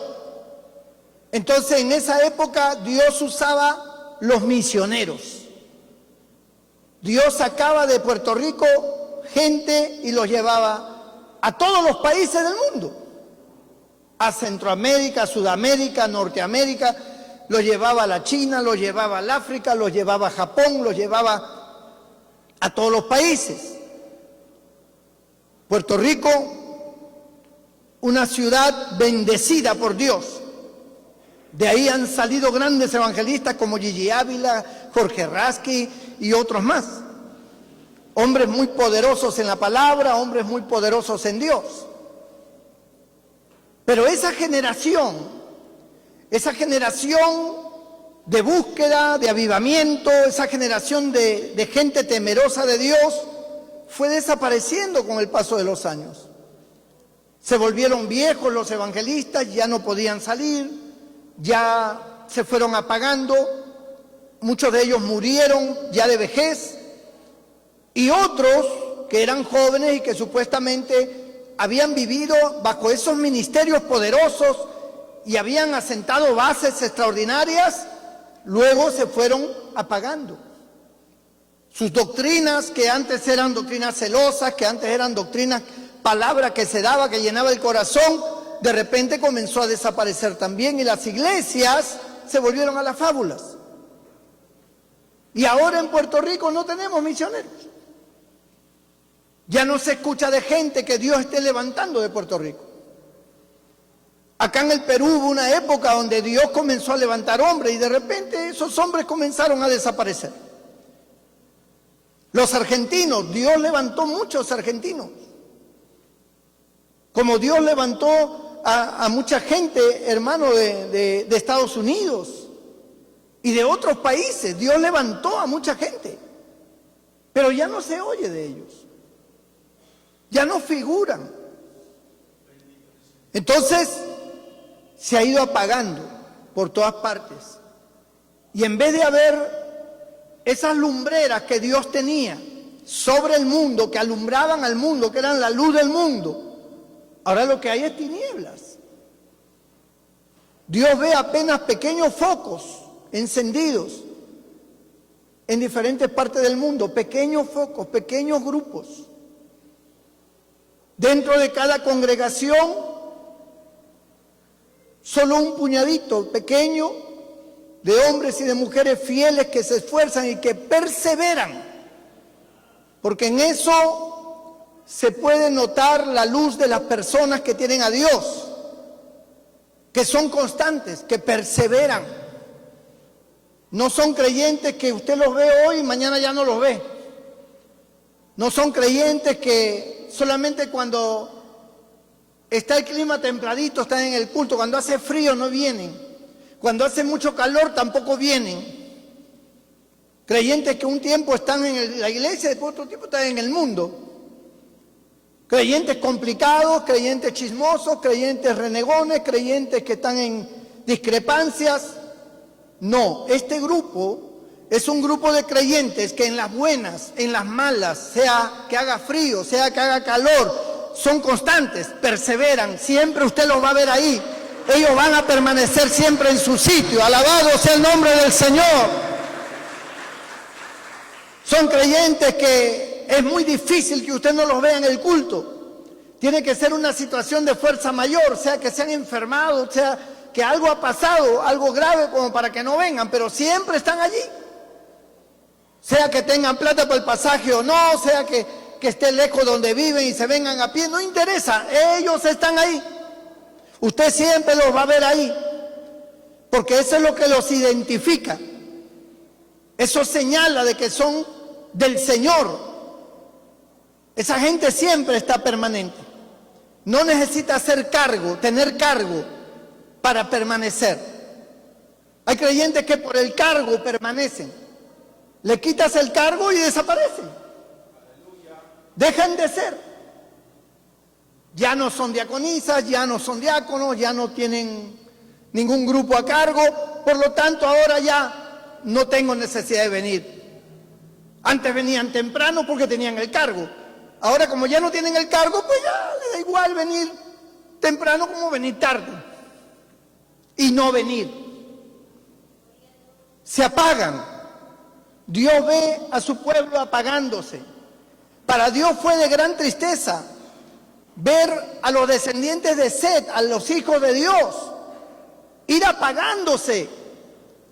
Entonces en esa época Dios usaba los misioneros. Dios sacaba de Puerto Rico gente y los llevaba a todos los países del mundo, a Centroamérica, Sudamérica, Norteamérica. Los llevaba a la China, los llevaba al África, los llevaba a Japón, los llevaba a todos los países. Puerto Rico, una ciudad bendecida por Dios. De ahí han salido grandes evangelistas como Gigi Ávila, Jorge Rasky y otros más. Hombres muy poderosos en la palabra, hombres muy poderosos en Dios. Pero esa generación de búsqueda, de avivamiento, esa generación de gente temerosa de Dios, fue desapareciendo con el paso de los años. Se volvieron viejos los evangelistas, ya no podían salir, ya se fueron apagando, muchos de ellos murieron ya de vejez, y otros que eran jóvenes y que supuestamente habían vivido bajo esos ministerios poderosos y habían asentado bases extraordinarias, luego se fueron apagando. Sus doctrinas, que antes eran doctrinas celosas, que antes eran doctrinas, palabra que se daba, que llenaba el corazón, de repente comenzó a desaparecer también, y las iglesias se volvieron a las fábulas. Y ahora en Puerto Rico no tenemos misioneros. Ya no se escucha de gente que Dios esté levantando de Puerto Rico. Acá en el Perú hubo una época donde Dios comenzó a levantar hombres y de repente esos hombres comenzaron a desaparecer. Los argentinos, Dios levantó muchos argentinos. Como Dios levantó a mucha gente, hermano, de Estados Unidos y de otros países. Dios levantó a mucha gente. Pero ya no se oye de ellos. Ya no figuran. Entonces se ha ido apagando por todas partes. Y en vez de haber esas lumbreras que Dios tenía sobre el mundo, que alumbraban al mundo, que eran la luz del mundo, ahora lo que hay es tinieblas. Dios ve apenas pequeños focos encendidos en diferentes partes del mundo, pequeños focos, pequeños grupos. Dentro de cada congregación, solo un puñadito pequeño de hombres y de mujeres fieles que se esfuerzan y que perseveran, porque en eso se puede notar la luz de las personas que tienen a Dios, que son constantes, que perseveran. No son creyentes que usted los ve hoy y mañana ya no los ve. No son creyentes que solamente cuando está el clima templadito están en el culto, cuando hace frío no vienen, cuando hace mucho calor tampoco vienen. Creyentes que un tiempo están en la iglesia y después otro tiempo están en el mundo. Creyentes complicados, creyentes chismosos, creyentes renegones, creyentes que están en discrepancias. No, este grupo es un grupo de creyentes que en las buenas, en las malas, sea que haga frío, sea que haga calor, son constantes, perseveran, siempre usted los va a ver ahí. Ellos van a permanecer siempre en su sitio. Alabado sea el nombre del Señor. Son creyentes que es muy difícil que usted no los vea en el culto. Tiene que ser una situación de fuerza mayor, sea que se han enfermado, sea que algo ha pasado, algo grave como para que no vengan, pero siempre están allí. Sea que tengan plata para el pasaje o no, sea que esté lejos donde viven y se vengan a pie, no interesa, ellos están ahí. Usted siempre los va a ver ahí, porque eso es lo que los identifica. Eso señala de que son del Señor. Esa gente siempre está permanente. No necesita hacer cargo, tener cargo para permanecer. Hay creyentes que por el cargo permanecen. Le quitas el cargo y desaparecen. Dejan de ser. Ya no son diaconisas, ya no son diáconos, ya no tienen ningún grupo a cargo. Por lo tanto, ahora ya no tengo necesidad de venir. Antes venían temprano porque tenían el cargo. Ahora, como ya no tienen el cargo, pues ya les da igual venir temprano como venir tarde. Y no venir. Se apagan. Dios ve a su pueblo apagándose. Para Dios fue de gran tristeza ver a los descendientes de Set, a los hijos de Dios, ir apagándose,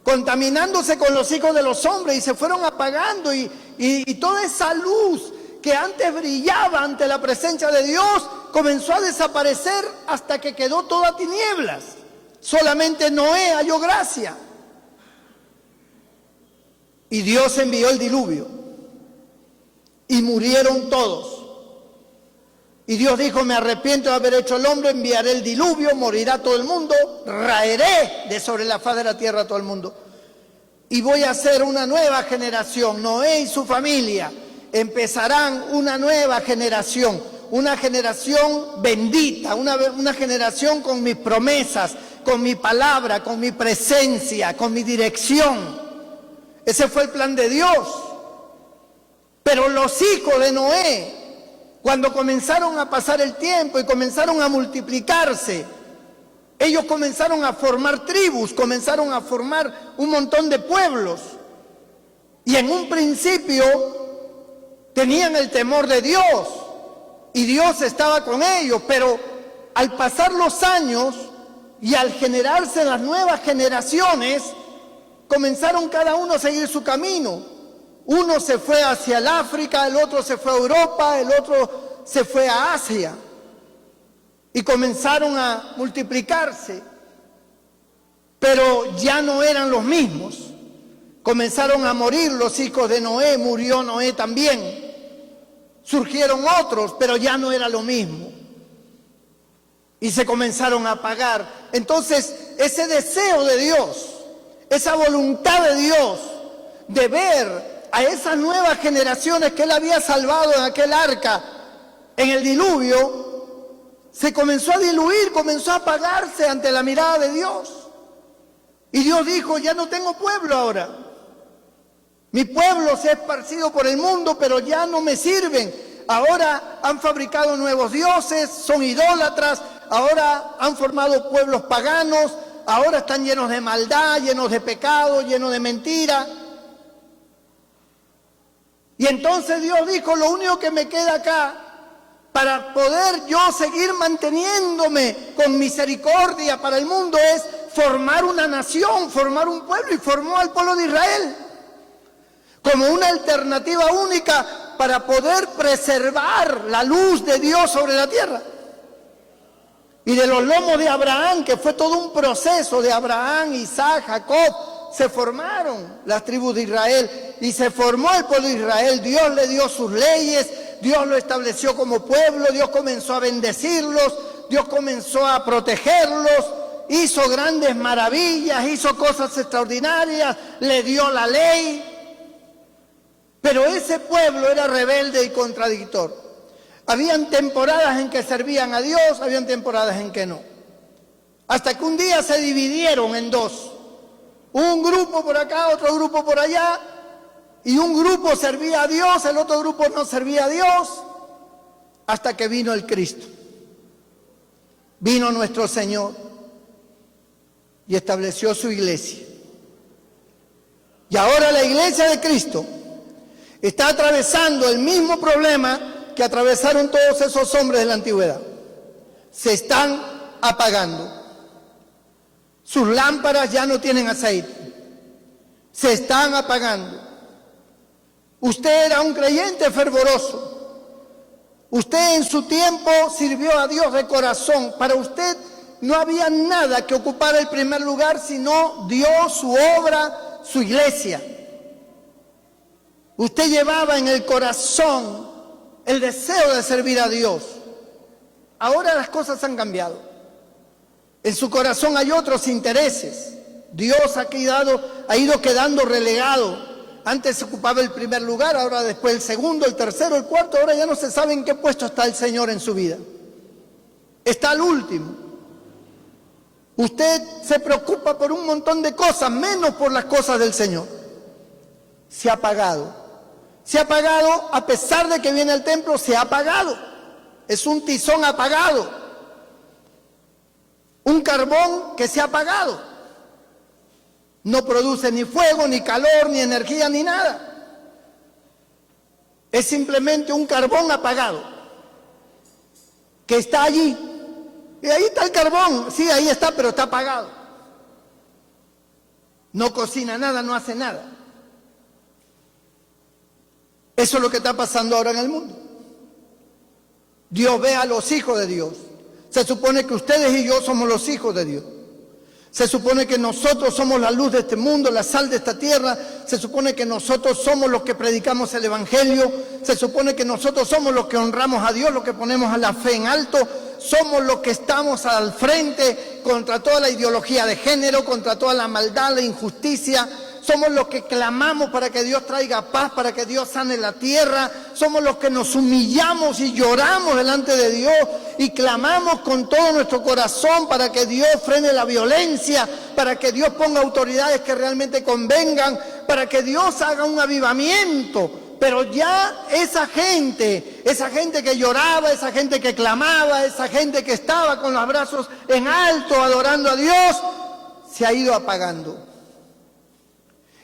contaminándose con los hijos de los hombres, y se fueron apagando, y toda esa luz que antes brillaba ante la presencia de Dios comenzó a desaparecer hasta que quedó toda tinieblas. Solamente Noé halló gracia. Y Dios envió el diluvio. Y murieron todos. Y Dios dijo: me arrepiento de haber hecho el hombre, enviaré el diluvio, morirá todo el mundo, raeré de sobre la faz de la tierra a todo el mundo. Y voy a hacer una nueva generación. Noé y su familia empezarán una nueva generación. Una generación bendita, una generación con mis promesas, con mi palabra, con mi presencia, con mi dirección. Ese fue el plan de Dios. Pero los hijos de Noé, cuando comenzaron a pasar el tiempo y comenzaron a multiplicarse, ellos comenzaron a formar tribus, comenzaron a formar un montón de pueblos. Y en un principio tenían el temor de Dios y Dios estaba con ellos, pero al pasar los años y al generarse las nuevas generaciones, comenzaron cada uno a seguir su camino. Uno se fue hacia el África, el otro se fue a Europa, el otro se fue a Asia. Y comenzaron a multiplicarse, pero ya no eran los mismos. Comenzaron a morir los hijos de Noé, murió Noé también. Surgieron otros, pero ya no era lo mismo. Y se comenzaron a apagar. Entonces, ese deseo de Dios, esa voluntad de Dios de ver a esas nuevas generaciones que Él había salvado en aquel arca, en el diluvio, se comenzó a diluir, comenzó a apagarse ante la mirada de Dios. Y Dios dijo: ya no tengo pueblo ahora. Mi pueblo se ha esparcido por el mundo, pero ya no me sirven. Ahora han fabricado nuevos dioses, son idólatras, ahora han formado pueblos paganos, ahora están llenos de maldad, llenos de pecado, llenos de mentira. Y entonces Dios dijo: lo único que me queda acá para poder yo seguir manteniéndome con misericordia para el mundo es formar una nación, formar un pueblo, y formó al pueblo de Israel como una alternativa única para poder preservar la luz de Dios sobre la tierra. Y de los lomos de Abraham, que fue todo un proceso de Abraham, Isaac, Jacob, se formaron las tribus de Israel y se formó el pueblo de Israel. Dios le dio sus leyes, Dios lo estableció como pueblo, Dios comenzó a bendecirlos, Dios comenzó a protegerlos, hizo grandes maravillas, hizo cosas extraordinarias, le dio la ley. Pero ese pueblo era rebelde y contradictor. Habían temporadas en que servían a Dios, habían temporadas en que no. Hasta que un día se dividieron en dos. Un grupo por acá, otro grupo por allá, y un grupo servía a Dios, el otro grupo no servía a Dios, hasta que vino el Cristo. Vino nuestro Señor y estableció su iglesia. Y ahora la iglesia de Cristo Está atravesando el mismo problema que atravesaron todos esos hombres de la antigüedad. Se están apagando. Sus lámparas ya no tienen aceite. Se están apagando. Usted era un creyente fervoroso. Usted en su tiempo sirvió a Dios de corazón. Para usted no había nada que ocupara el primer lugar sino Dios, su obra, su iglesia. Usted llevaba en el corazón el deseo de servir a Dios. Ahora las cosas han cambiado. En su corazón hay otros intereses. Dios ha ido quedando relegado. Antes se ocupaba el primer lugar, ahora después el segundo, el tercero, el cuarto. Ahora ya no se sabe en qué puesto está el Señor en su vida. Está al último. Usted se preocupa por un montón de cosas, menos por las cosas del Señor. Se ha apagado. Se ha apagado, a pesar de que viene al templo, se ha apagado. Es un tizón apagado. Un carbón que se ha apagado. No produce ni fuego, ni calor, ni energía, ni nada. Es simplemente un carbón apagado que está allí. Y ahí está el carbón. Sí, ahí está, pero está apagado. No cocina nada, no hace nada. Eso es lo que está pasando ahora en el mundo. Dios ve a los hijos de Dios. Se supone que ustedes y yo somos los hijos de Dios. Se supone que nosotros somos la luz de este mundo, la sal de esta tierra. Se supone que nosotros somos los que predicamos el Evangelio. Se supone que nosotros somos los que honramos a Dios, los que ponemos a la fe en alto. Somos los que estamos al frente contra toda la ideología de género, contra toda la maldad, la injusticia. Somos los que clamamos para que Dios traiga paz, para que Dios sane la tierra. Somos los que nos humillamos y lloramos delante de Dios y clamamos con todo nuestro corazón para que Dios frene la violencia, para que Dios ponga autoridades que realmente convengan, para que Dios haga un avivamiento. Pero ya esa gente que lloraba, esa gente que clamaba, esa gente que estaba con los brazos en alto adorando a Dios, se ha ido apagando.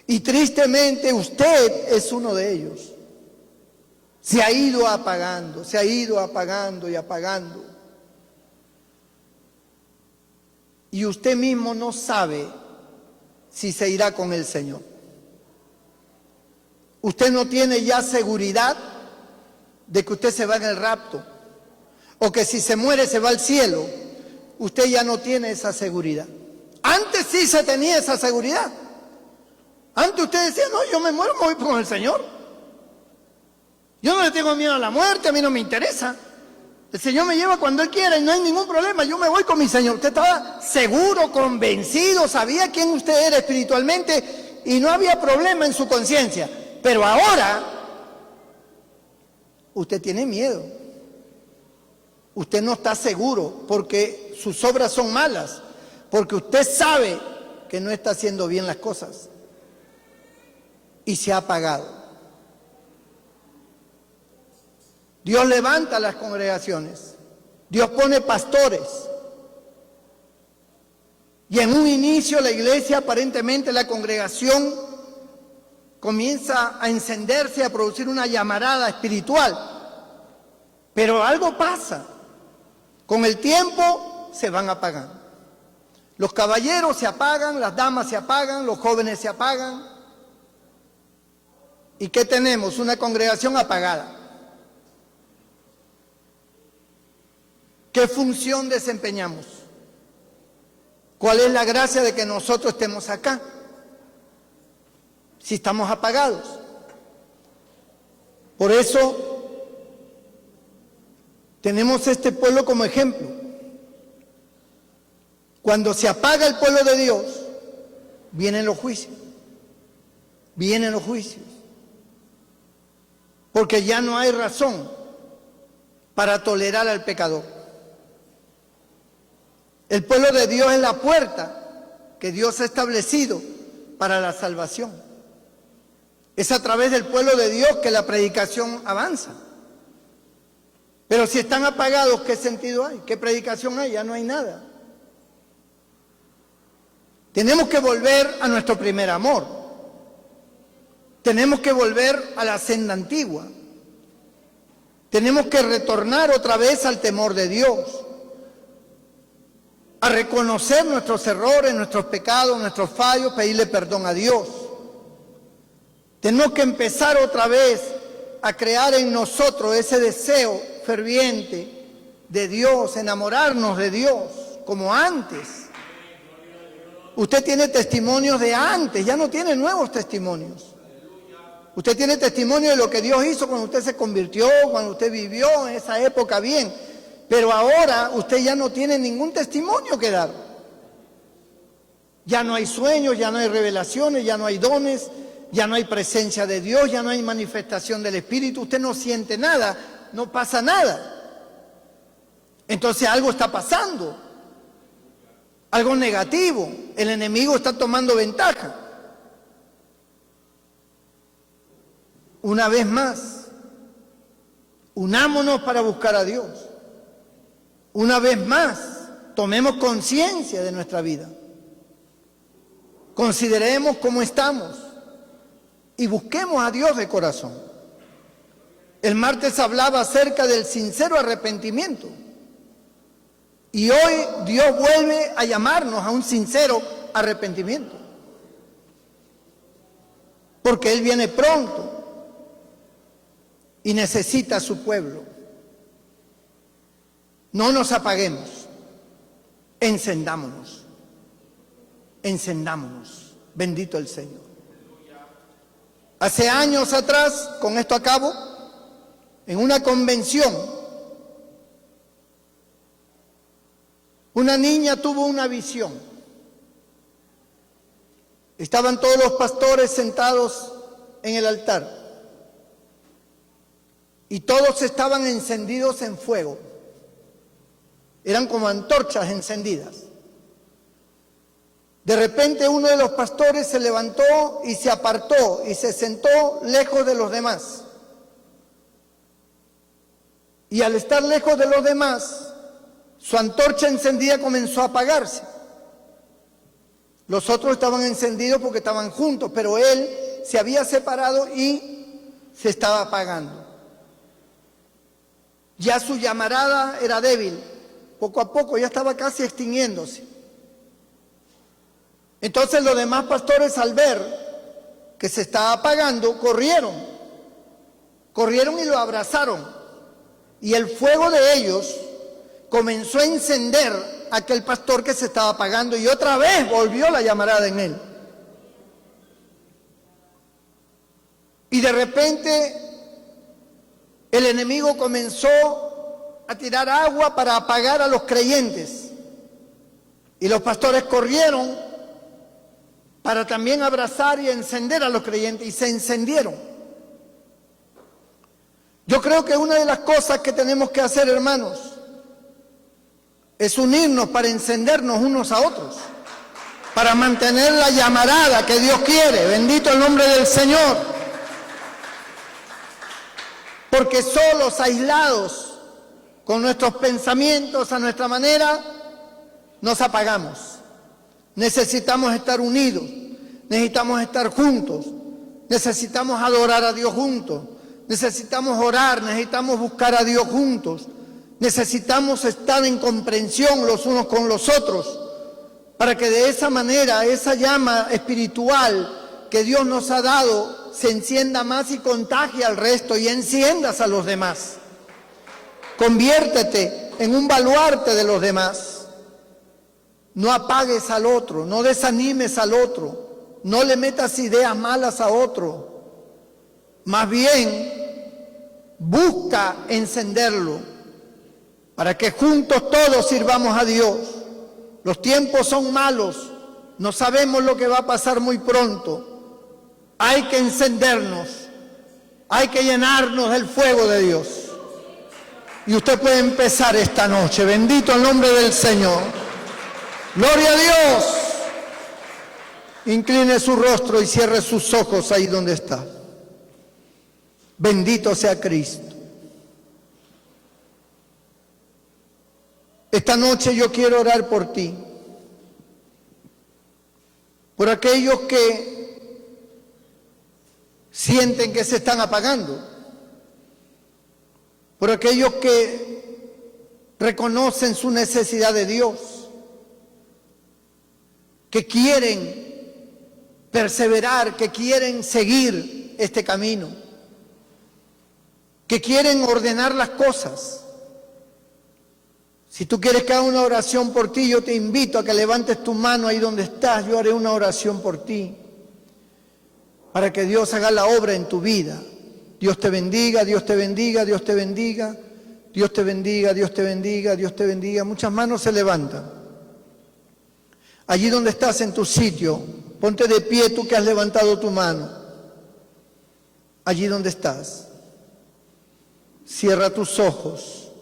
Y tristemente usted es uno de ellos. Se ha ido apagando, se ha ido apagando y apagando. Y usted mismo no sabe si se irá con el Señor. Usted no tiene ya seguridad de que usted se va en el rapto, o que si se muere se va al cielo. Usted ya no tiene esa seguridad. Antes sí se tenía esa seguridad. Antes usted decía, no, yo me muero, me voy con el Señor. Yo no le tengo miedo a la muerte, a mí no me interesa. El Señor me lleva cuando Él quiera y no hay ningún problema, yo me voy con mi Señor. Usted estaba seguro, convencido, sabía quién usted era espiritualmente y no había problema en su conciencia. Pero ahora, usted tiene miedo. Usted no está seguro porque sus obras son malas, porque usted sabe que no está haciendo bien las cosas. Y se ha apagado. Dios levanta las congregaciones. Dios pone pastores. Y en un inicio la iglesia, aparentemente la congregación, comienza a encenderse, a producir una llamarada espiritual. Pero algo pasa. Con el tiempo se van apagando. Los caballeros se apagan, las damas se apagan, los jóvenes se apagan. ¿Y qué tenemos? Una congregación apagada. ¿Qué función desempeñamos? ¿Cuál es la gracia de que nosotros estemos acá? Si estamos apagados. Por eso tenemos este pueblo como ejemplo. Cuando se apaga el pueblo de Dios, vienen los juicios. Vienen los juicios. Porque ya no hay razón para tolerar al pecador. El pueblo de Dios es la puerta que Dios ha establecido para la salvación. Es a través del pueblo de Dios que la predicación avanza. Pero si están apagados, ¿qué sentido hay? ¿Qué predicación hay? Ya no hay nada. Tenemos que volver a nuestro primer amor. Tenemos que volver a la senda antigua. Tenemos que retornar otra vez al temor de Dios, a reconocer nuestros errores, nuestros pecados, nuestros fallos, pedirle perdón a Dios. Tenemos que empezar otra vez a crear en nosotros ese deseo ferviente de Dios, enamorarnos de Dios, como antes. Usted tiene testimonios de antes, ya no tiene nuevos testimonios. Usted tiene testimonio de lo que Dios hizo cuando usted se convirtió, cuando usted vivió en esa época bien. Pero ahora usted ya no tiene ningún testimonio que dar. Ya no hay sueños, ya no hay revelaciones, ya no hay dones, ya no hay presencia de Dios, ya no hay manifestación del Espíritu. Usted no siente nada, no pasa nada. Entonces algo está pasando, algo negativo. El enemigo está tomando ventaja. Una vez más, unámonos para buscar a Dios. Una vez más, tomemos conciencia de nuestra vida. Consideremos cómo estamos y busquemos a Dios de corazón. El martes hablaba acerca del sincero arrepentimiento. Y hoy Dios vuelve a llamarnos a un sincero arrepentimiento. Porque Él viene pronto y necesita a su pueblo. No nos apaguemos, encendámonos, encendámonos. Bendito el Señor. Hace años atrás, con esto acabo, en una convención, una niña tuvo una visión. Estaban todos los pastores sentados en el altar. Y todos estaban encendidos en fuego. Eran como antorchas encendidas. De repente uno de los pastores se levantó y se apartó y se sentó lejos de los demás. Y al estar lejos de los demás, su antorcha encendida comenzó a apagarse. Los otros estaban encendidos porque estaban juntos, pero él se había separado y se estaba apagando. Ya su llamarada era débil, poco a poco ya estaba casi extinguiéndose. Entonces los demás pastores, al ver que se estaba apagando, corrieron y lo abrazaron. Y el fuego de ellos comenzó a encender a aquel pastor que se estaba apagando y otra vez volvió la llamarada en él. Y de repente el enemigo comenzó a tirar agua para apagar a los creyentes. Y los pastores corrieron para también abrazar y encender a los creyentes. Y se encendieron. Yo creo que una de las cosas que tenemos que hacer, hermanos, es unirnos para encendernos unos a otros. Para mantener la llamarada que Dios quiere. Bendito el nombre del Señor. Porque solos, aislados, con nuestros pensamientos a nuestra manera, nos apagamos. Necesitamos estar unidos, necesitamos estar juntos, necesitamos adorar a Dios juntos, necesitamos orar, necesitamos buscar a Dios juntos, necesitamos estar en comprensión los unos con los otros, para que de esa manera, esa llama espiritual que Dios nos ha dado, se encienda más y contagie al resto y enciendas a los demás. Conviértete en un baluarte de los demás. No apagues al otro, no desanimes al otro, no le metas ideas malas a otro. Más bien, busca encenderlo para que juntos todos sirvamos a Dios. Los tiempos son malos, no sabemos lo que va a pasar muy pronto. Hay que encendernos, hay que llenarnos del fuego de Dios. Y usted puede empezar esta noche. Bendito el nombre del Señor. Gloria a Dios. Incline su rostro y cierre sus ojos ahí donde está. Bendito sea Cristo. Esta noche yo quiero orar por ti. Por aquellos que sienten que se están apagando. Por aquellos que reconocen su necesidad de Dios, que quieren perseverar, que quieren seguir este camino, que quieren ordenar las cosas. Si tú quieres que haga una oración por ti, yo te invito a que levantes tu mano ahí donde estás. Yo haré una oración por ti, para que Dios haga la obra en tu vida. Dios te bendiga, Dios te bendiga, Dios te bendiga, Dios te bendiga, Dios te bendiga, Dios te bendiga. Muchas manos se levantan. Allí donde estás en tu sitio, ponte de pie tú que has levantado tu mano. Allí donde estás. Cierra tus ojos.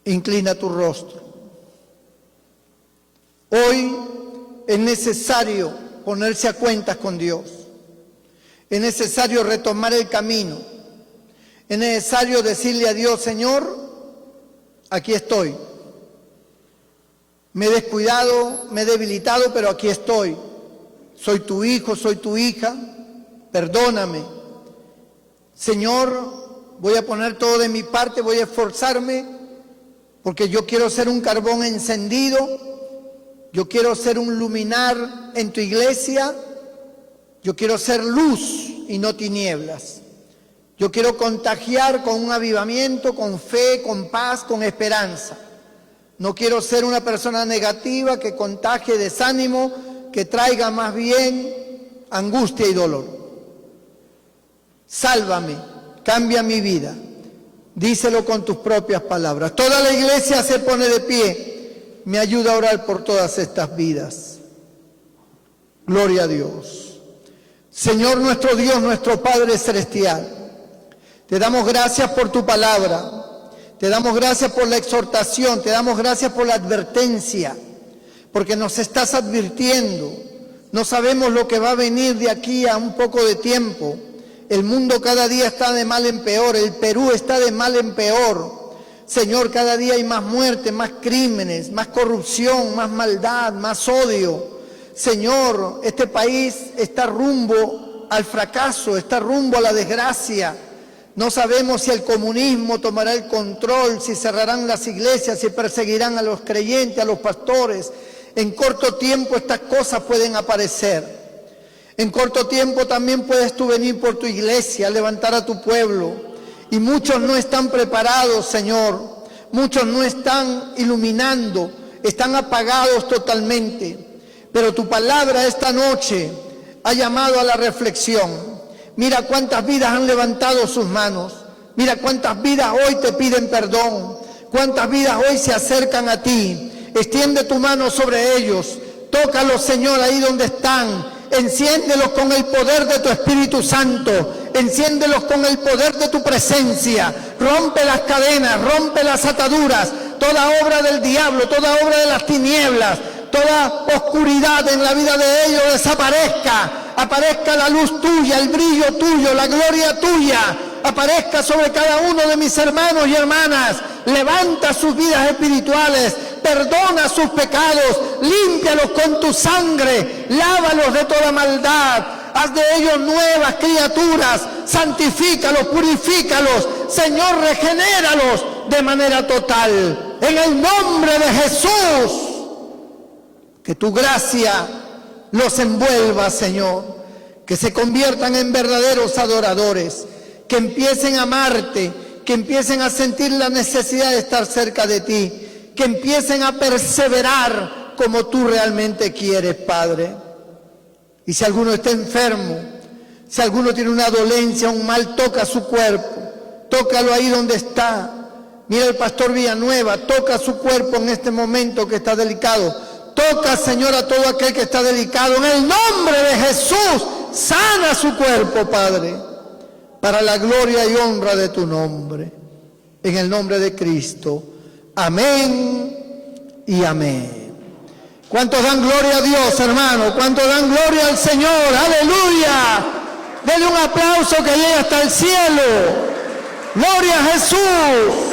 Inclina tu rostro. Hoy es necesario ponerse a cuentas con Dios. Es necesario retomar el camino. Es necesario decirle a Dios: Señor, aquí estoy. Me he descuidado, me he debilitado, pero aquí estoy. Soy tu hijo, soy tu hija. Perdóname. Señor, voy a poner todo de mi parte, voy a esforzarme, porque yo quiero ser un carbón encendido, yo quiero ser un luminar en tu iglesia, yo quiero ser luz y no tinieblas. Yo quiero contagiar con un avivamiento, con fe, con paz, con esperanza. No quiero ser una persona negativa que contagie desánimo, que traiga más bien angustia y dolor. Sálvame, cambia mi vida. Díselo con tus propias palabras. Toda la iglesia se pone de pie. Me ayuda a orar por todas estas vidas. Gloria a Dios. Señor nuestro Dios, nuestro Padre Celestial, te damos gracias por tu palabra. Te damos gracias por la exhortación. Te damos gracias por la advertencia. Porque nos estás advirtiendo. No sabemos lo que va a venir de aquí a un poco de tiempo. El mundo cada día está de mal en peor, el Perú está de mal en peor. Señor, cada día hay más muerte, más crímenes, más corrupción, más maldad, más odio. Señor, este país está rumbo al fracaso, está rumbo a la desgracia. No sabemos si el comunismo tomará el control, si cerrarán las iglesias, si perseguirán a los creyentes, a los pastores. En corto tiempo estas cosas pueden aparecer. En corto tiempo también puedes tú venir por tu iglesia, levantar a tu pueblo. Y muchos no están preparados, Señor. Muchos no están iluminando, están apagados totalmente. Pero tu palabra esta noche ha llamado a la reflexión. Mira cuántas vidas han levantado sus manos. Mira cuántas vidas hoy te piden perdón. Cuántas vidas hoy se acercan a ti. Extiende tu mano sobre ellos. Tócalos, Señor, ahí donde están. Enciéndelos con el poder de tu Espíritu Santo. Enciéndelos con el poder de tu presencia. Rompe las cadenas, rompe las ataduras. Toda obra del diablo, toda obra de las tinieblas, toda oscuridad en la vida de ellos desaparezca. Aparezca la luz tuya, el brillo tuyo, la gloria tuya. Aparezca sobre cada uno de mis hermanos y hermanas. Levanta sus vidas espirituales. Perdona sus pecados, límpialos con tu sangre, lávalos de toda maldad, haz de ellos nuevas criaturas, santifícalos, purifícalos, Señor, regenéralos de manera total. En el nombre de Jesús, que tu gracia los envuelva, Señor, que se conviertan en verdaderos adoradores, que empiecen a amarte, que empiecen a sentir la necesidad de estar cerca de ti, que empiecen a perseverar como tú realmente quieres, Padre. Y si alguno está enfermo, si alguno tiene una dolencia, un mal, toca su cuerpo, tócalo ahí donde está. Mira el pastor Villanueva, toca su cuerpo en este momento que está delicado. Toca, Señor, a todo aquel que está delicado. En el nombre de Jesús, sana su cuerpo, Padre, para la gloria y honra de tu nombre. En el nombre de Cristo. Amén y amén. ¿Cuántos dan gloria a Dios, hermano? ¿Cuántos dan gloria al Señor? ¡Aleluya! Denle un aplauso que llegue hasta el cielo. ¡Gloria a Jesús!